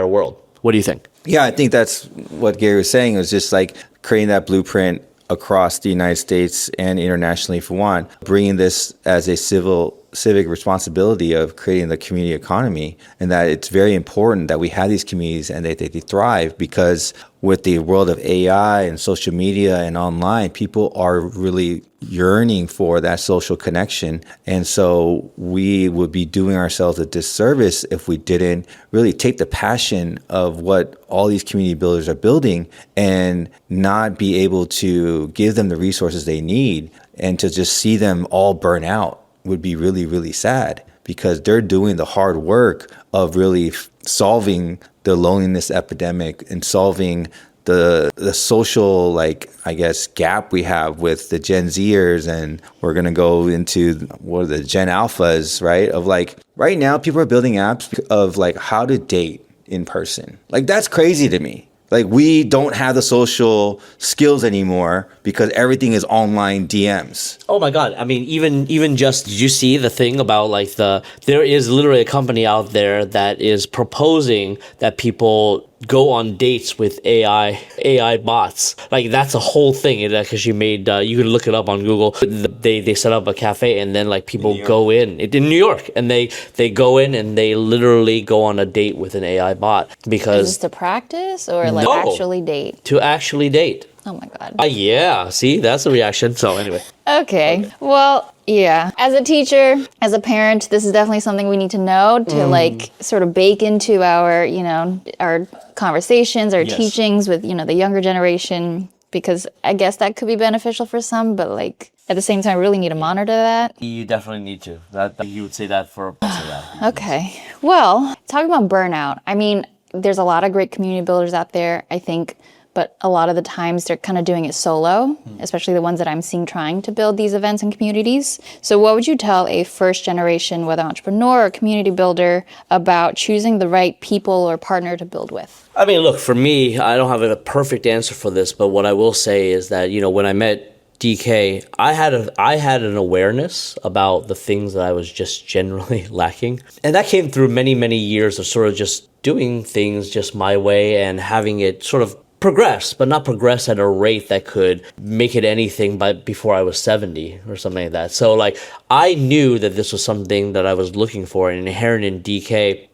world. What do you think? Yeah, I think that's what Gary was saying. It was just like creating that blueprint across the United States and internationally, for one, bringing this as a civic responsibility of creating the community economy, and that it's very important that we have these communities and that they thrive, because with the world of AI and social media and online, people are really yearning for that social connection. And so we would be doing ourselves a disservice if we didn't really take the passion of what all these community builders are building and not be able to give them the resources they need, and to just see them all burn out would be really, really sad, because they're doing the hard work of really solving the loneliness epidemic and solving the social, gap we have with the Gen Zers, and we're going to go into the Gen Alphas, right? Of right now, people are building apps of how to date in person. That's crazy to me. Like we don't have the social skills anymore because everything is online DMs. Oh my God. I mean, even just, did you see the thing about like there is literally a company out there that is proposing that people go on dates with AI bots. Like that's a whole thing. Because you made, you can look it up on Google. They set up a cafe and then like people go in New York and they go in and they literally go on a date with an AI bot because. Is this to practice or like actually date? To actually date. Oh my God. Yeah. See, that's a reaction. So anyway. Okay. Well, yeah. As a teacher, as a parent, this is definitely something we need to know to like sort of bake into our, our conversations, our teachings with, the younger generation, because I guess that could be beneficial for some, but like at the same time, we really need to monitor that. You definitely need to. That you would say that for that. Okay. Well, talking about burnout, I mean, there's a lot of great community builders out there, I think, but a lot of the times they're kind of doing it solo, especially the ones that I'm seeing trying to build these events and communities. So what would you tell a first generation, whether entrepreneur or community builder, about choosing the right people or partner to build with? I mean, look, for me, I don't have a perfect answer for this, but what I will say is that, when I met DK, I had an awareness about the things that I was just generally lacking. And that came through many, many years of sort of just doing things just my way and having it sort of progress, but not progress at a rate that could make it anything before I was 70 or something like that. So like I knew that this was something that I was looking for, and inherent in DK.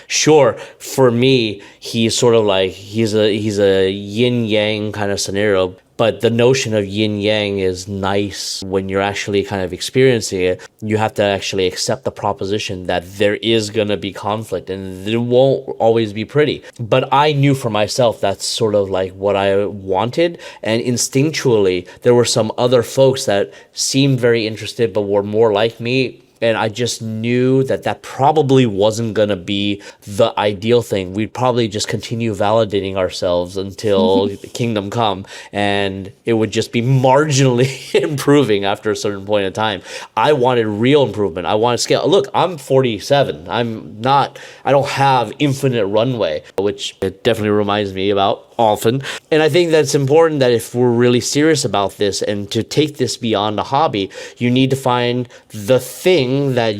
Sure, for me, he's sort of like he's a yin yang kind of scenario. But the notion of yin yang is nice when you're actually kind of experiencing it. You have to actually accept the proposition that there is going to be conflict and it won't always be pretty. But I knew for myself that's sort of like what I wanted. And instinctually, there were some other folks that seemed very interested but were more like me. And I just knew that probably wasn't going to be the ideal thing. We'd probably just continue validating ourselves until the kingdom come. And it would just be marginally improving after a certain point in time. I wanted real improvement. I wanted scale. Look, I'm 47. I don't have infinite runway, which it definitely reminds me about often. And I think that's important that if we're really serious about this and to take this beyond a hobby, you need to find the thing that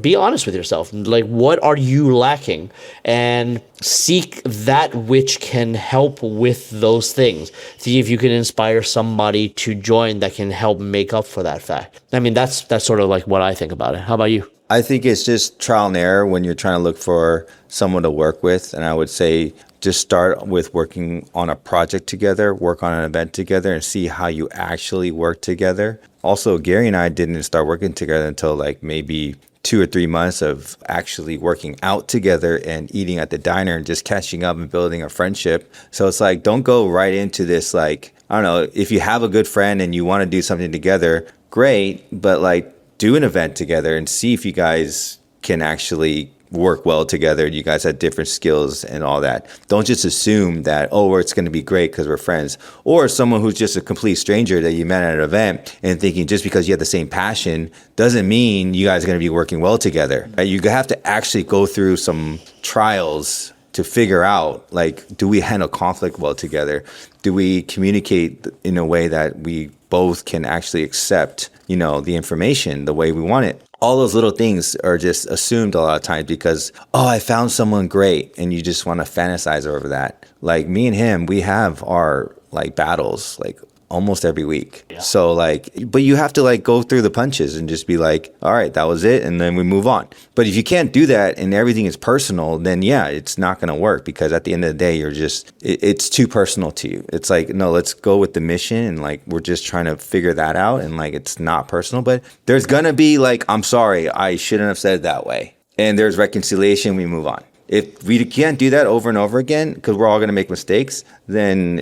be honest with yourself. Like, what are you lacking? And seek that which can help with those things. See if you can inspire somebody to join that can help make up for that fact. I mean, that's sort of like what I think about it. How about you? I think it's just trial and error when you're trying to look for someone to work with. And I would say just start with working on a project together, work on an event together, and see how you actually work together. Also, Gary and I didn't start working together until like maybe 2 or 3 months of actually working out together and eating at the diner and just catching up and building a friendship. So it's like, don't go right into this, like, I don't know, if you have a good friend and you want to do something together, great, but like do an event together and see if you guys can actually work well together. You guys have different skills and all that. Don't just assume that, it's going to be great because we're friends. Or someone who's just a complete stranger that you met at an event and thinking just because you have the same passion doesn't mean you guys are going to be working well together. Right? You have to actually go through some trials to figure out, like, do we handle conflict well together? Do we communicate in a way that we both can actually accept, the information the way we want it? All those little things are just assumed a lot of times because, I found someone great, and you just want to fantasize over that. Like me and him, we have our like battles like almost every week. Yeah. So like, but you have to like go through the punches and just be like, all right, that was it. And then we move on. But if you can't do that and everything is personal, then yeah, it's not going to work because at the end of the day, it's too personal to you. It's like, no, let's go with the mission. And like, we're just trying to figure that out. And like, it's not personal, but there's going to be like, I'm sorry, I shouldn't have said it that way. And there's reconciliation, we move on. If we can't do that over and over again, because we're all going to make mistakes, then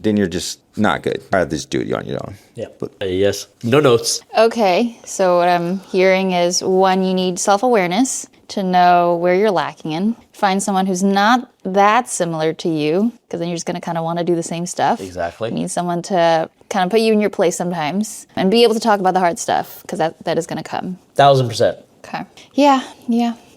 you're just not good. I'd rather just do it on your own. Yeah. Yes. No notes. Okay. So what I'm hearing is, one, you need self-awareness to know where you're lacking in. Find someone who's not that similar to you, because then you're just going to kind of want to do the same stuff. Exactly. You need someone to kind of put you in your place sometimes and be able to talk about the hard stuff, because that is going to come. 1,000%. Okay. Yeah,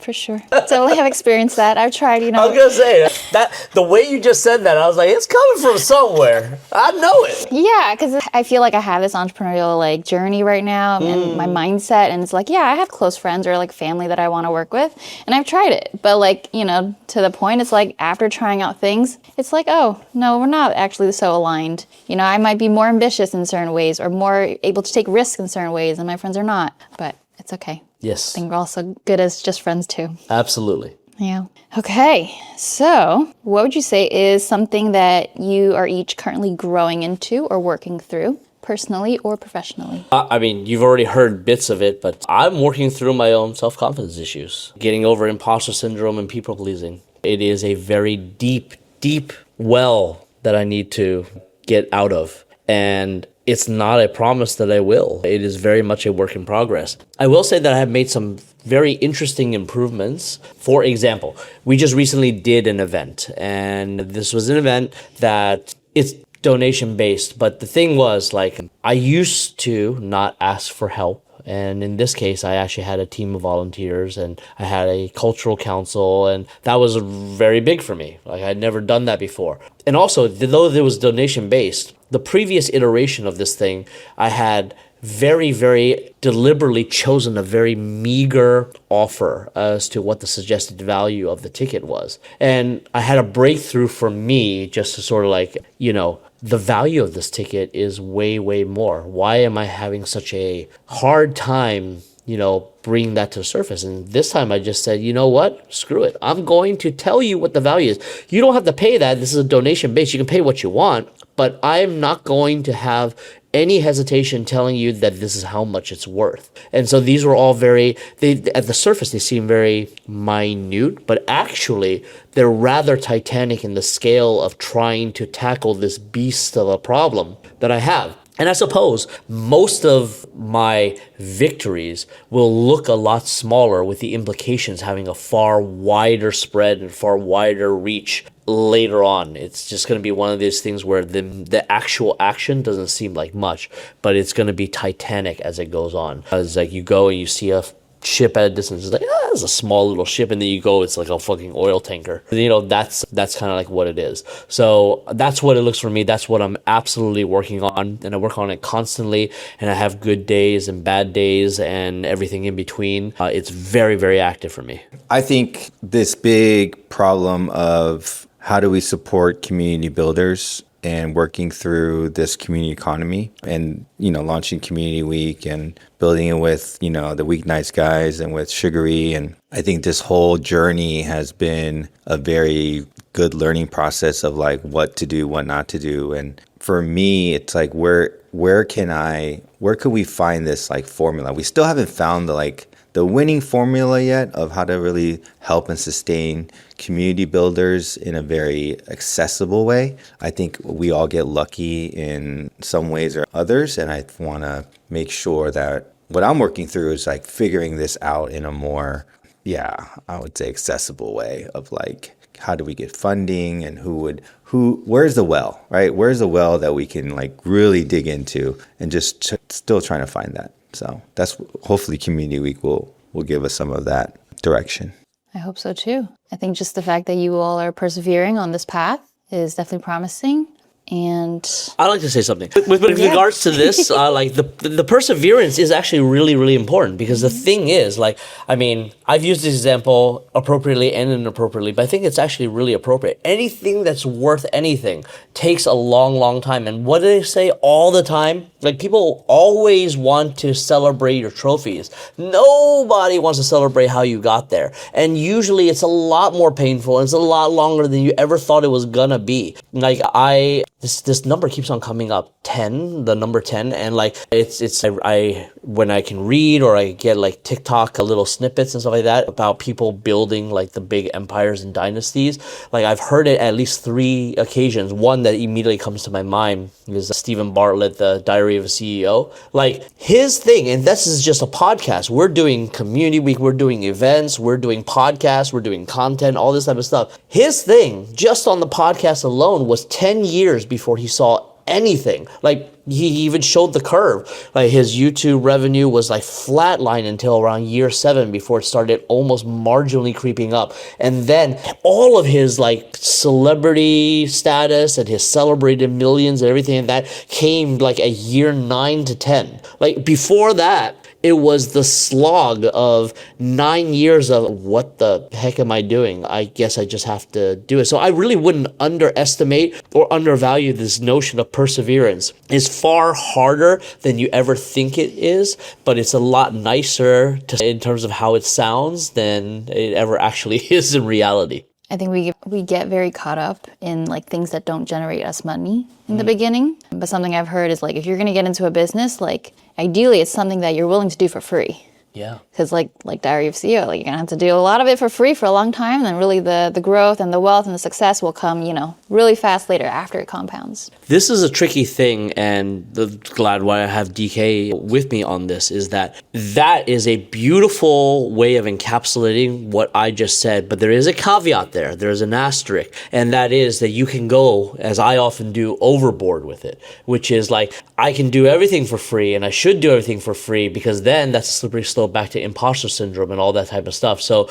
for sure. Totally have experienced that. I've tried, I was gonna say that the way you just said that, I was like, it's coming from somewhere. I know it. Yeah, because I feel like I have this entrepreneurial like journey right now and my mindset, and it's like, yeah, I have close friends or like family that I want to work with, and I've tried it, but like, you know, to the point, it's like after trying out things, it's like, oh no, we're not actually so aligned. You know, I might be more ambitious in certain ways or more able to take risks in certain ways, and my friends are not, but it's okay. Yes. I think we're also good as just friends too. Absolutely. Yeah. Okay. So, what would you say is something that you are each currently growing into or working through, personally or professionally? I mean, you've already heard bits of it, but I'm working through my own self-confidence issues, getting over imposter syndrome and people pleasing. It is a very deep, deep well that I need to get out of. And it's not a promise that I will. It is very much a work in progress. I will say that I have made some very interesting improvements. For example, we just recently did an event, and this was an event that it's donation based, but the thing was, like, I used to not ask for help. And in this case, I actually had a team of volunteers and I had a cultural council, and that was very big for me. Like, I'd never done that before. And also, though it was donation based, the previous iteration of this thing, I had very, very deliberately chosen a very meager offer as to what the suggested value of the ticket was. And I had a breakthrough for me just to sort of like, you know, the value of this ticket is way, way more. Why am I having such a hard time, you know, bringing that to the surface? And this time I just said, you know what? Screw it. I'm going to tell you what the value is. You don't have to pay that. This is a donation base. You can pay what you want, but I'm not going to have any hesitation telling you that this is how much it's worth. And so these were all at the surface, they seem very minute, but actually they're rather titanic in the scale of trying to tackle this beast of a problem that I have. And I suppose most of my victories will look a lot smaller, with the implications having a far wider spread and far wider reach later on. It's just going to be one of these things where the actual action doesn't seem like much, but it's going to be titanic as it goes on. It's like you go and you see a ship at a distance, it's like, it's a small little ship, and then you go, it's like a fucking oil tanker. You know, that's kind of like what it is. So that's what it looks for me. That's what I'm absolutely working on, and I work on it constantly, and I have good days and bad days and everything in between. It's very, very active for me. I think this big problem of how do we support community builders and working through this community economy and, you know, launching Community Week and building it with, you know, the Weeknights guys and with Sugary. And I think this whole journey has been a very good learning process of like what to do, what not to do. And for me, it's like, where could we find this like formula? We still haven't found the winning formula yet of how to really help and sustain community builders in a very accessible way. I think we all get lucky in some ways or others, and I want to make sure that what I'm working through is like figuring this out in a more, I would say accessible way of like, how do we get funding and where's the well, right? Where's the well that we can like really dig into, and just still trying to find that. So that's hopefully Community Week will give us some of that direction. I hope so too. I think just the fact that you all are persevering on this path is definitely promising. And I'd like to say something with regards to this. Like the perseverance is actually really, really important, because the thing is, like, I mean, I've used this example appropriately and inappropriately, but I think it's actually really appropriate. Anything that's worth anything takes a long, long time. And what do they say all the time? Like, people always want to celebrate your trophies. Nobody wants to celebrate how you got there. And usually it's a lot more painful, and it's a lot longer than you ever thought it was gonna be. Like, this number keeps on coming up, 10, the number 10, and like I when I can read or I get like TikTok little snippets and stuff like that about people building like the big empires and dynasties, like I've heard it at least 3 occasions. One that immediately comes to my mind is Stephen Bartlett, the Diary of a CEO. Like, his thing, and this is just a podcast. We're doing Community Week, we're doing events, we're doing podcasts, we're doing content, all this type of stuff. His thing, just on the podcast alone, was 10 years before he saw anything. Like he even showed the curve. Like his YouTube revenue was like flatline until around year 7 before it started almost marginally creeping up. And then all of his like celebrity status and his celebrated millions and everything like that came like a year 9 to 10. Like before that, it was the slog of 9 years of what the heck am I doing? I guess I just have to do it. So I really wouldn't underestimate or undervalue this notion of perseverance. It's far harder than you ever think it is, but it's a lot nicer in terms of how it sounds than it ever actually is in reality. I think we get very caught up in like things that don't generate us money in the beginning. But something I've heard is like if you're going to get into a business, like ideally it's something that you're willing to do for free. Yeah. Because like Diary of CEO, like you're going to have to do a lot of it for free for a long time. And then really the growth and the wealth and the success will come, really fast later after it compounds. This is a tricky thing, and glad why I have DK with me on this is that is a beautiful way of encapsulating what I just said, but there is a caveat there. There's an asterisk, and that is that you can go, as I often do, overboard with it, which is like, I can do everything for free, and I should do everything for free, because then that's a slippery slope back to imposter syndrome and all that type of stuff. So,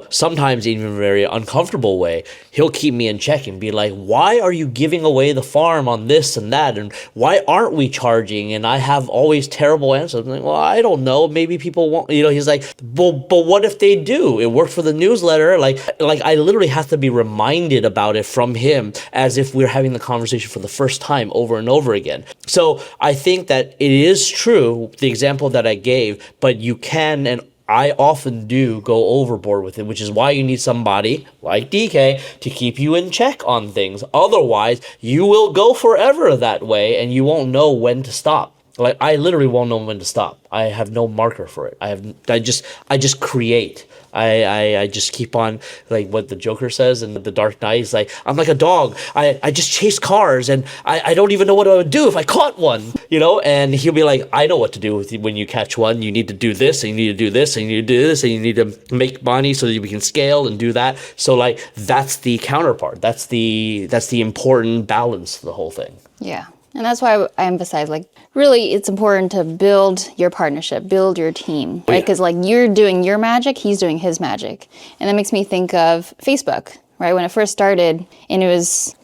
sometimes even in a very uncomfortable way, he'll keep me in check and be like, why are you giving away the farm on this and that? And why aren't we charging? And I have always terrible answers. I'm like, well, I don't know. Maybe people won't, he's like, but what if they do? It worked for the newsletter. Like I literally have to be reminded about it from him as if we're having the conversation for the first time over and over again. So I think that it is true, the example that I gave, but you can, and I often do, go overboard with it, which is why you need somebody like DK to keep you in check on things. Otherwise, you will go forever that way and you won't know when to stop. Like I literally won't know when to stop. I have no marker for it. I just create. I just keep on, like what the Joker says in The Dark Knight. He's like, I'm like a dog. I just chase cars and I don't even know what I would do if I caught one, and he'll be like, I know what to do when you catch one. You need to do this and you need to do this and you need to do this and you need to make money so that we can scale and do that. So like, that's the counterpart. That's the important balance to the whole thing. Yeah. And that's why I emphasize, like, really, it's important to build your partnership, build your team, right? Because, like, you're doing your magic, he's doing his magic. And that makes me think of Facebook, right? When it first started, and it was,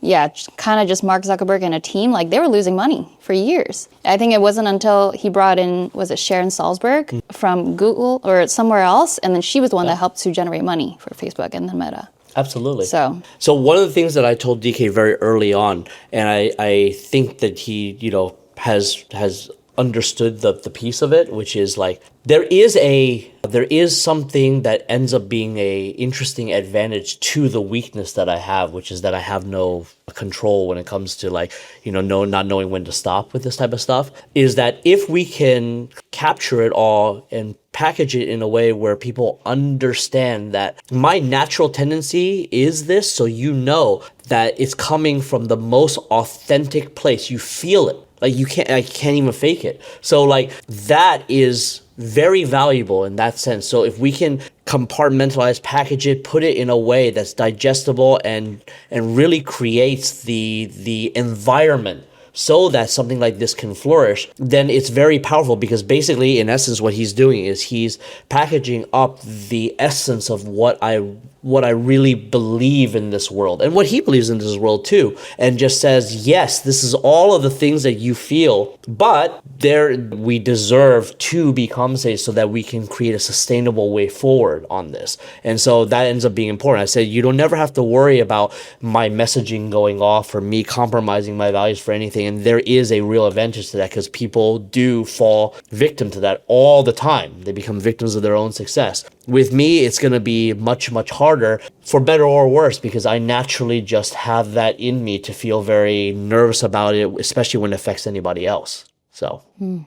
kind of just Mark Zuckerberg and a team, like, they were losing money for years. I think it wasn't until he brought in, was it Sharon Salzberg from Google or somewhere else? And then she was the one that helped to generate money for Facebook and then Meta. Absolutely. So one of the things that I told DK very early on, and I think that he, has understood the piece of it, which is like, there is something that ends up being a interesting advantage to the weakness that I have, which is that I have no control when it comes to like, not knowing when to stop with this type of stuff, is that if we can capture it all and package it in a way where people understand that my natural tendency is this, so that it's coming from the most authentic place. You feel it. Like I can't even fake it. So like that is very valuable in that sense. So if we can compartmentalize, package it, put it in a way that's digestible and really creates the environment so that something like this can flourish, then it's very powerful, because basically, in essence, what he's doing is he's packaging up the essence of what I really believe in this world and what he believes in this world too, and just says, yes, this is all of the things that you feel, but we deserve to be compensated so that we can create a sustainable way forward on this. And so that ends up being important. I said, you don't never have to worry about my messaging going off or me compromising my values for anything. And there is a real advantage to that, because people do fall victim to that all the time. They become victims of their own success. With me, it's going to be much, much harder, for better or worse, because I naturally just have that in me to feel very nervous about it, especially when it affects anybody else. So, And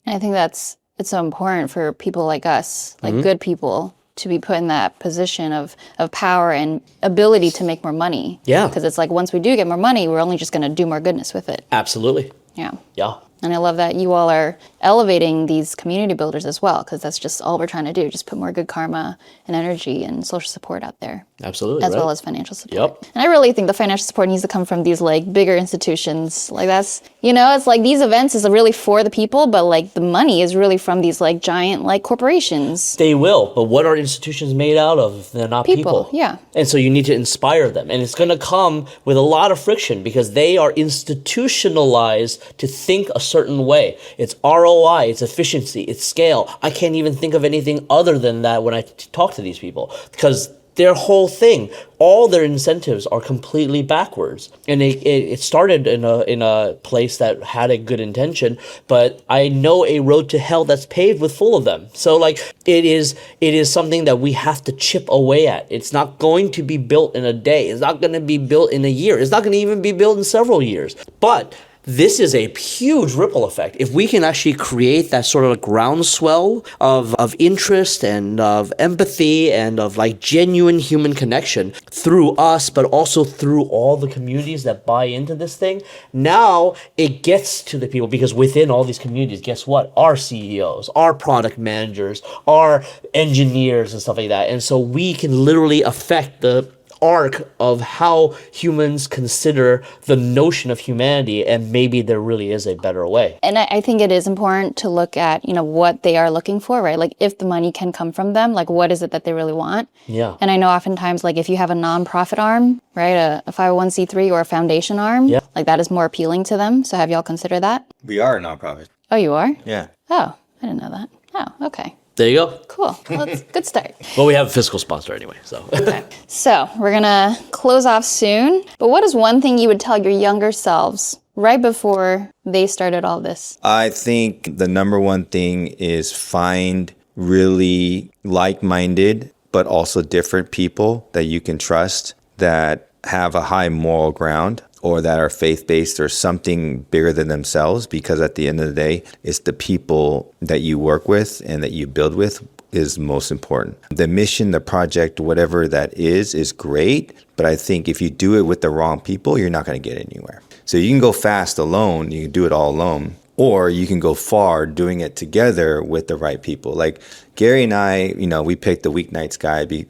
I think it's so important for people like us, like good people, to be put in that position of power and ability to make more money. Yeah. Because it's like, once we do get more money, we're only just going to do more goodness with it. Absolutely. Yeah. Yeah. And I love that you all are elevating these community builders as well, because that's just all we're trying to do, just put more good karma and energy and social support out there. Absolutely. As well as financial support. Yep. And I really think the financial support needs to come from these like bigger institutions. Like that's, it's like these events is really for the people, but like the money is really from these like giant like corporations. They will, but what are institutions made out of if they're not people? Yeah. And so you need to inspire them. And it's going to come with a lot of friction because they are institutionalized to think a certain way. It's ROI, it's efficiency, it's scale. I can't even think of anything other than that when I talk to these people because their whole thing, all their incentives are completely backwards. And it started in a place that had a good intention, but I know a road to hell that's paved with full of them. So like it is something that we have to chip away at. It's not going to be built in a day. It's not going to be built in a year. It's not going to even be built in several years. But this is a huge ripple effect. If we can actually create that sort of groundswell of interest and of empathy and of like genuine human connection through us, but also through all the communities that buy into this thing, now it gets to the people because within all these communities, guess what? Our CEOs, our product managers, our engineers and stuff like that. And so we can literally affect the arc of how humans consider the notion of humanity, and maybe there really is a better way. And I think it is important to look at, what they are looking for, right? Like if the money can come from them, like what is it that they really want? Yeah. And I know oftentimes like if you have a nonprofit arm, right, a 501c3 or a foundation arm, like that is more appealing to them. So have y'all considered that? We are a nonprofit. Oh, you are? Yeah. Oh, I didn't know that. Oh, okay. There you go. Cool. Well, that's a good start. Well, we have a fiscal sponsor anyway, so. Okay. So we're going to close off soon. But what is one thing you would tell your younger selves right before they started all this? I think the number one thing is find really like-minded, but also different people that you can trust that have a high moral ground or that are faith-based or something bigger than themselves, because at the end of the day, it's the people that you work with and that you build with is most important. The mission, the project, whatever that is great, but I think if you do it with the wrong people, you're not going to get anywhere. So you can go fast alone, you can do it all alone, or you can go far doing it together with the right people. Like Gary and I, we picked the weeknights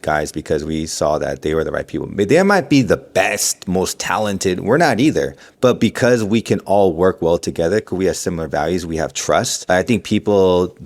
guys because we saw that they were the right people. They might be the best, most talented. We're not either. But because we can all work well together, because we have similar values, we have trust. I think people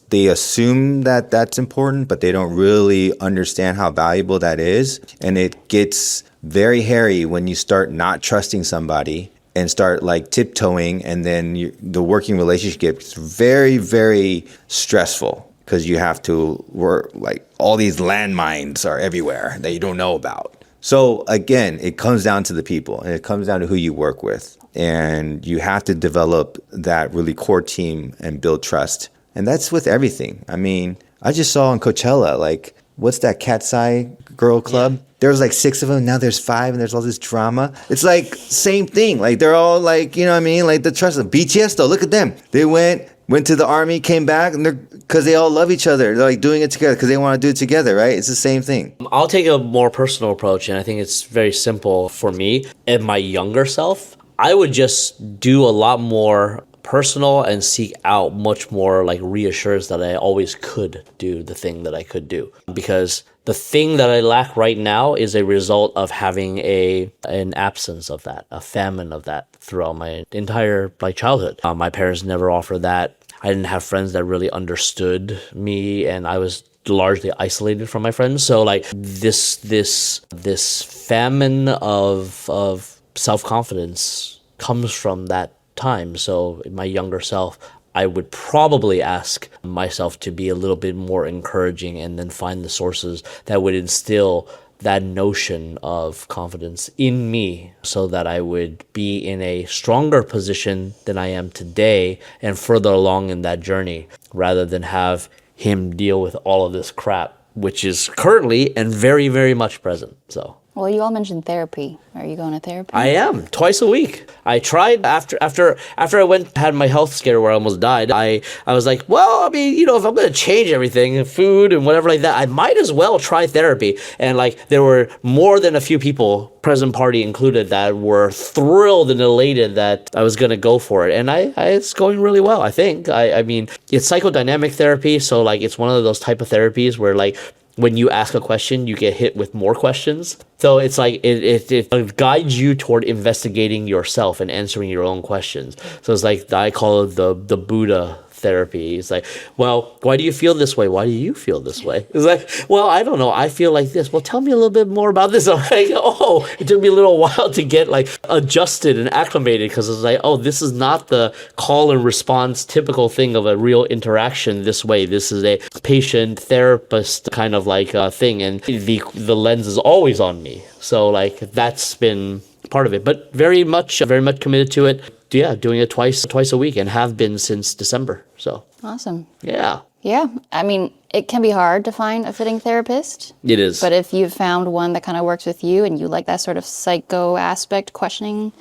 they assume that that's important, but they don't really understand how valuable that is. And it gets very hairy when you start not trusting somebody and start like tiptoeing, and then the working relationship gets very, very stressful because you have to work, like all these landmines are everywhere that you don't know about. So again, it comes down to the people and it comes down to who you work with, and you have to develop that really core team and build trust. And that's with everything. I mean, I just saw on Coachella, like, what's that Cat's Eye Girl Club? Yeah. There was like 6 of them. Now there's 5, and there's all this drama. It's like same thing. Like they're all like, like the trust of BTS though. Look at them. They went to the army, came back, and because they all love each other. They're like doing it together because they want to do it together, right? It's the same thing. I'll take a more personal approach, and I think it's very simple for me. And my younger self, I would just do a lot more personal and seek out much more like reassurance that I always could do the thing that I could do. Because the thing that I lack right now is a result of having an absence of that, a famine of that throughout my entire childhood. My parents never offered that. I didn't have friends that really understood me, and I was largely isolated from my friends. So like this famine of self-confidence comes from that time. So my younger self, I would probably ask myself to be a little bit more encouraging and then find the sources that would instill that notion of confidence in me so that I would be in a stronger position than I am today and further along in that journey, rather than have him deal with all of this crap, which is currently and very, very much present. So Well, you all mentioned therapy. Are you going to therapy? I am twice a week. I tried after I had my health scare where I almost died. I was like, well, I mean, if I'm going to change everything, food and whatever like that, I might as well try therapy. And like there were more than a few people, present party included, that were thrilled and elated that I was going to go for it. And it's going really well, I think. I mean, it's psychodynamic therapy, so like it's one of those type of therapies where like when you ask a question, you get hit with more questions. So it's like it guides you toward investigating yourself and answering your own questions. So it's like I call it the Buddha therapy. It's like, well, why do you feel this way? Why do you feel this way? It's like, well, I don't know. I feel like this. Well, tell me a little bit more about this. I'm like, oh, it took me a little while to get like adjusted and acclimated because it's like, oh, this is not the call and response typical thing of a real interaction this way. This is a patient therapist kind of like thing. And the lens is always on me. So like that's been part of it, but very much committed to it. Yeah, doing it twice a week and have been since December. So awesome. Yeah. Yeah. I mean, it can be hard to find a fitting therapist. It is. But if you've found one that kind of works with you and you like that sort of psycho aspect questioning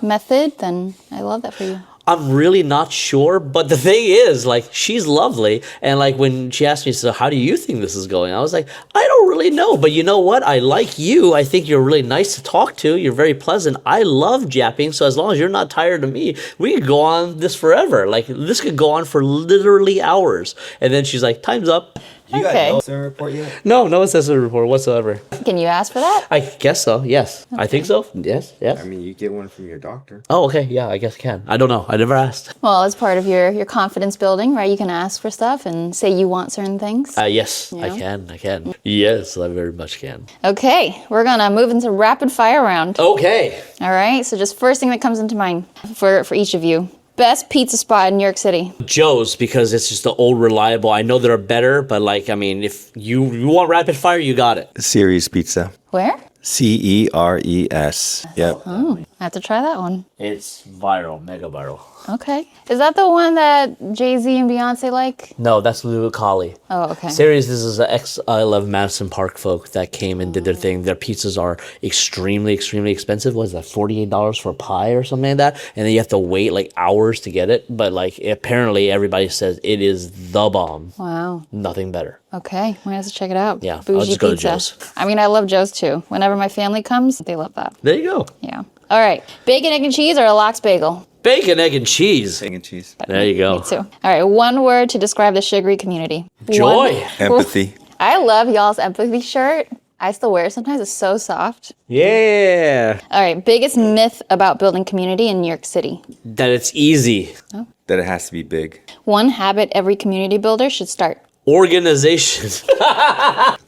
method, then I love that for you. I'm really not sure, but the thing is, like, she's lovely, and like when she asked me, so how do you think this is going? I was like, I don't really know, but you know what? I like you. I think you're really nice to talk to. You're very pleasant. I love japping, so as long as you're not tired of me, we could go on this forever. Like, this could go on for literally hours. And then she's like, time's up. You got no assessment report yet? No assessment report whatsoever. Can you ask for that? I guess so, yes. Okay. I think so, yes. I mean, you get one from your doctor. Oh, okay, yeah, I guess I can. I don't know. I never asked. Well, as part of your confidence building, right? You can ask for stuff and say you want certain things. Yes, I can. Yes, I very much can. Okay, we're going to move into rapid fire round. Okay. All right, so just first thing that comes into mind for each of you. Best pizza spot in New York City? Joe's, because it's just the old reliable. I know there are better, but like, I mean, if you want rapid fire, you got it. Ceres Pizza. Where? Ceres. Yep. Oh, I have to try that one. It's viral, mega viral. Okay. Is that the one that Jay-Z and Beyonce like? No, that's Lulu Kali. Oh, okay. Ceres, this is the I Love Madison Park folk that came and did their thing. Their pizzas are extremely, extremely expensive. What is that, $48 for a pie or something like that? And then you have to wait like hours to get it. But like apparently everybody says it is the bomb. Wow. Nothing better. Okay, we have to check it out. Yeah, Bougie I'll just go to pizza. Joe's. I mean, I love Joe's too. Whenever my family comes, they love that. There you go. Yeah. All right. Bacon, egg, and cheese or a lox bagel? Bacon, egg, and cheese. Egg and cheese. There you go. Me too. All right. One word to describe the Sugary community. Joy. Empathy. I love y'all's empathy shirt. I still wear it sometimes. It's so soft. Yeah. All right. Biggest myth about building community in New York City? That it's easy. Oh. That it has to be big. One habit every community builder should start. Organization.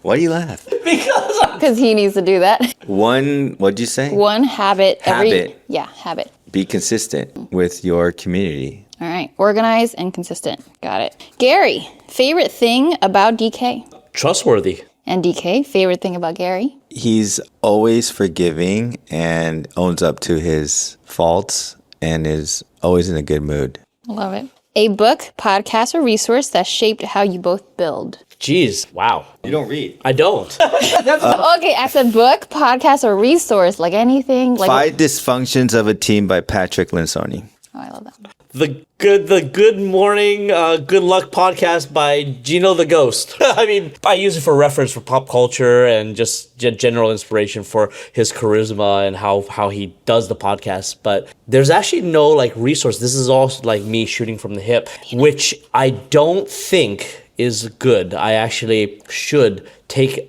Why do you laugh? Because he needs to do that. What'd you say? One habit. Habit. Habit. Be consistent with your community. All right. Organized and consistent. Got it. Gary, favorite thing about DK? Trustworthy. And DK, favorite thing about Gary? He's always forgiving and owns up to his faults and is always in a good mood. Love it. A book, podcast, or resource that shaped how you both build. Jeez, wow. You don't read. I don't. Okay, I said book, podcast, or resource, like anything. Like Five Dysfunctions of a Team by Patrick Linsoni. Oh, I love that. The Good Morning, Good Luck podcast by Gino the Ghost. I mean, I use it for reference for pop culture and just general inspiration for his charisma and how he does the podcast. But there's actually no like resource. This is all like me shooting from the hip, which I don't think is good. I actually should take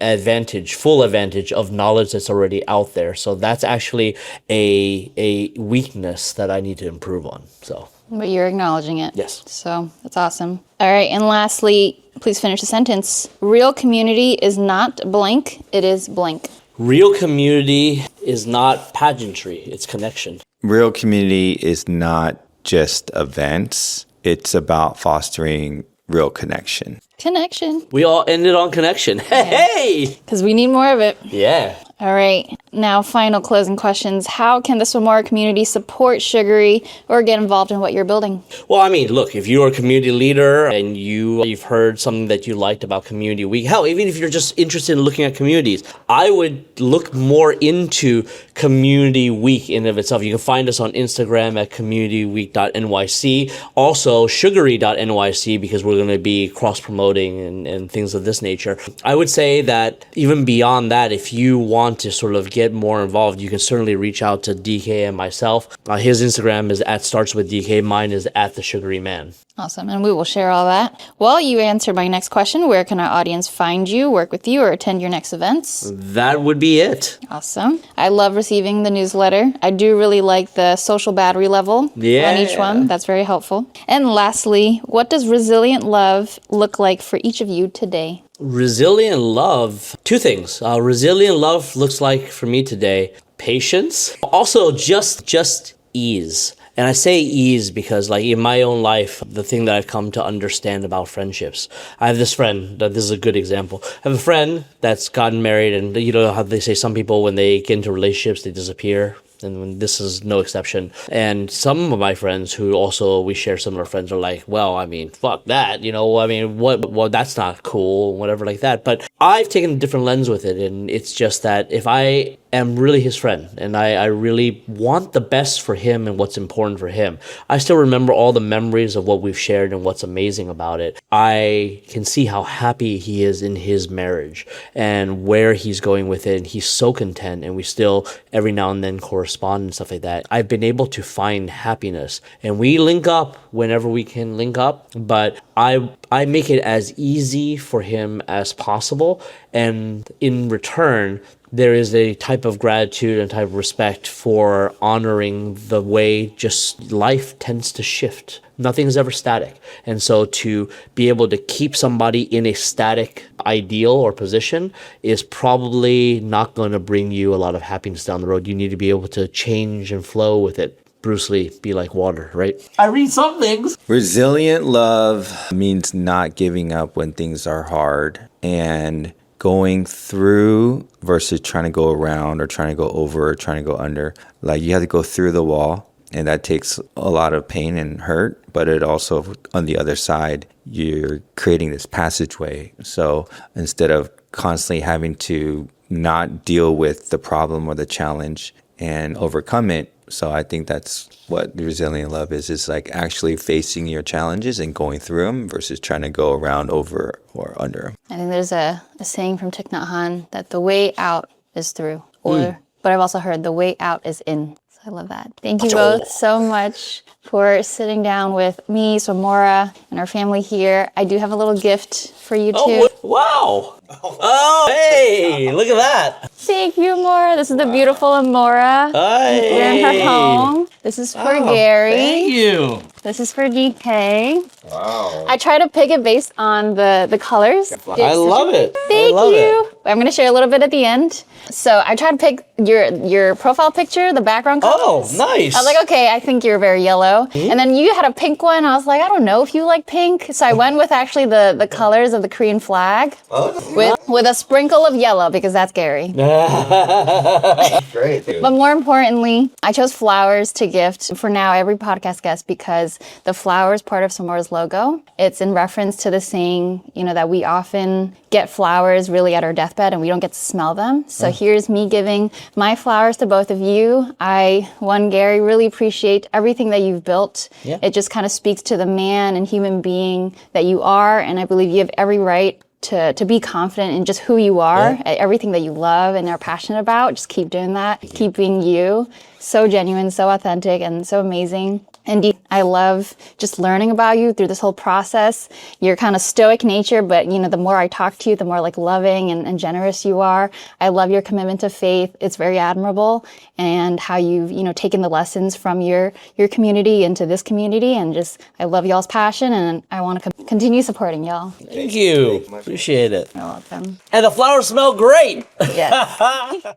full advantage of knowledge that's already out there. So that's actually a weakness that I need to improve on. So. But you're acknowledging it. Yes. So that's awesome. All right, and lastly, please finish the sentence. Real community is not blank, it is blank. Real community is not pageantry, it's connection. Real community is not just events. It's about fostering real connection. Connection. We all ended on connection. Hey! Because we need more of it. Yeah. All right. Now, final closing questions. How can the Suamora community support Sugary or get involved in what you're building? Well, I mean, look, if you're a community leader and you've heard something that you liked about Community Week, hell, even if you're just interested in looking at communities, I would look more into Community Week in and of itself. You can find us on Instagram at communityweek.nyc, also sugary.nyc, because we're going to be cross-promoting and things of this nature. I would say that even beyond that, if you want to sort of get more involved, you can certainly reach out to DK and myself. His Instagram is at startswithdk. Mine is at the Sugary Man. Awesome. And we will share all that. Well, you answered my next question. Where can our audience find you, work with you, or attend your next events? That would be it. Awesome. I love receiving the newsletter. I do really like the social battery level on each one. That's very helpful. And lastly, what does resilient love look like for each of you today? Resilient love, two things. Resilient love looks like for me today, patience. Also just ease. And I say ease because, like, in my own life, the thing that I've come to understand about friendships, I have this friend, this is a good example. I have a friend that's gotten married, and you know how they say some people, when they get into relationships, they disappear. And this is no exception. And some of my friends who also, we share similar friends, are like, well, I mean, fuck that, you know, I mean, well, that's not cool, whatever like that. But I've taken a different lens with it. And it's just that if I am really his friend and I really want the best for him and what's important for him, I still remember all the memories of what we've shared and what's amazing about it. I can see how happy he is in his marriage and where he's going with it. And he's so content, and we still every now and then correspond and stuff like that. I've been able to find happiness, and we link up whenever we can link up, but I make it as easy for him as possible. And in return, there is a type of gratitude and type of respect for honoring the way just life tends to shift. Nothing is ever static. And so to be able to keep somebody in a static ideal or position is probably not going to bring you a lot of happiness down the road. You need to be able to change and flow with it. Bruce Lee, be like water, right? I read some things. Resilient love means not giving up when things are hard and going through versus trying to go around or trying to go over or trying to go under. Like, you have to go through the wall, and that takes a lot of pain and hurt, but it also, on the other side, you're creating this passageway. So instead of constantly having to not deal with the problem or the challenge and overcome it, so I think that's what resilient love is. It's like actually facing your challenges and going through them versus trying to go around, over, or under them. I think there's a saying from Thich Nhat Hanh that the way out is through, but I've also heard the way out is in. So I love that. Thank you both so much for sitting down with me, Suamora, and our family here. I do have a little gift for you too. Oh, wow. Oh, hey, look at that. Thank you, Amora. This is the beautiful Amora. Hey. We're in her home. This is for Gary. Thank you. This is for DK. Wow. I try to pick it based on the colors. I love it. Thank I love you. it. I'm going to share a little bit at the end. So I tried to pick your profile picture, the background colors. Oh, nice. I was like, okay, I think you're very yellow. Mm-hmm. And then you had a pink one. I was like, I don't know if you like pink. So I went with actually the colors of the Korean flag with a sprinkle of yellow, because that's Gary. Great, dude. But more importantly, I chose flowers to gift for now every podcast guest, because the flowers part of Suamora's logo. It's in reference to the saying, that we often get flowers really at our deathbed and we don't get to smell them. So here's me giving my flowers to both of you. Gary, really appreciate everything that you've built. Yeah. It just kind of speaks to the man and human being that you are. And I believe you have every right to be confident in just who you are, everything that you love and are passionate about. Just keep doing that. Keep being you. So genuine, so authentic, and so amazing. And I love just learning about you through this whole process. Your kind of stoic nature, but the more I talk to you, the more like loving and generous you are. I love your commitment to faith. It's very admirable, and how you've taken the lessons from your community into this community, and just I love y'all's passion, and I want to continue supporting y'all. Thank you. Appreciate it. You're welcome. And the flowers smell great. Yes.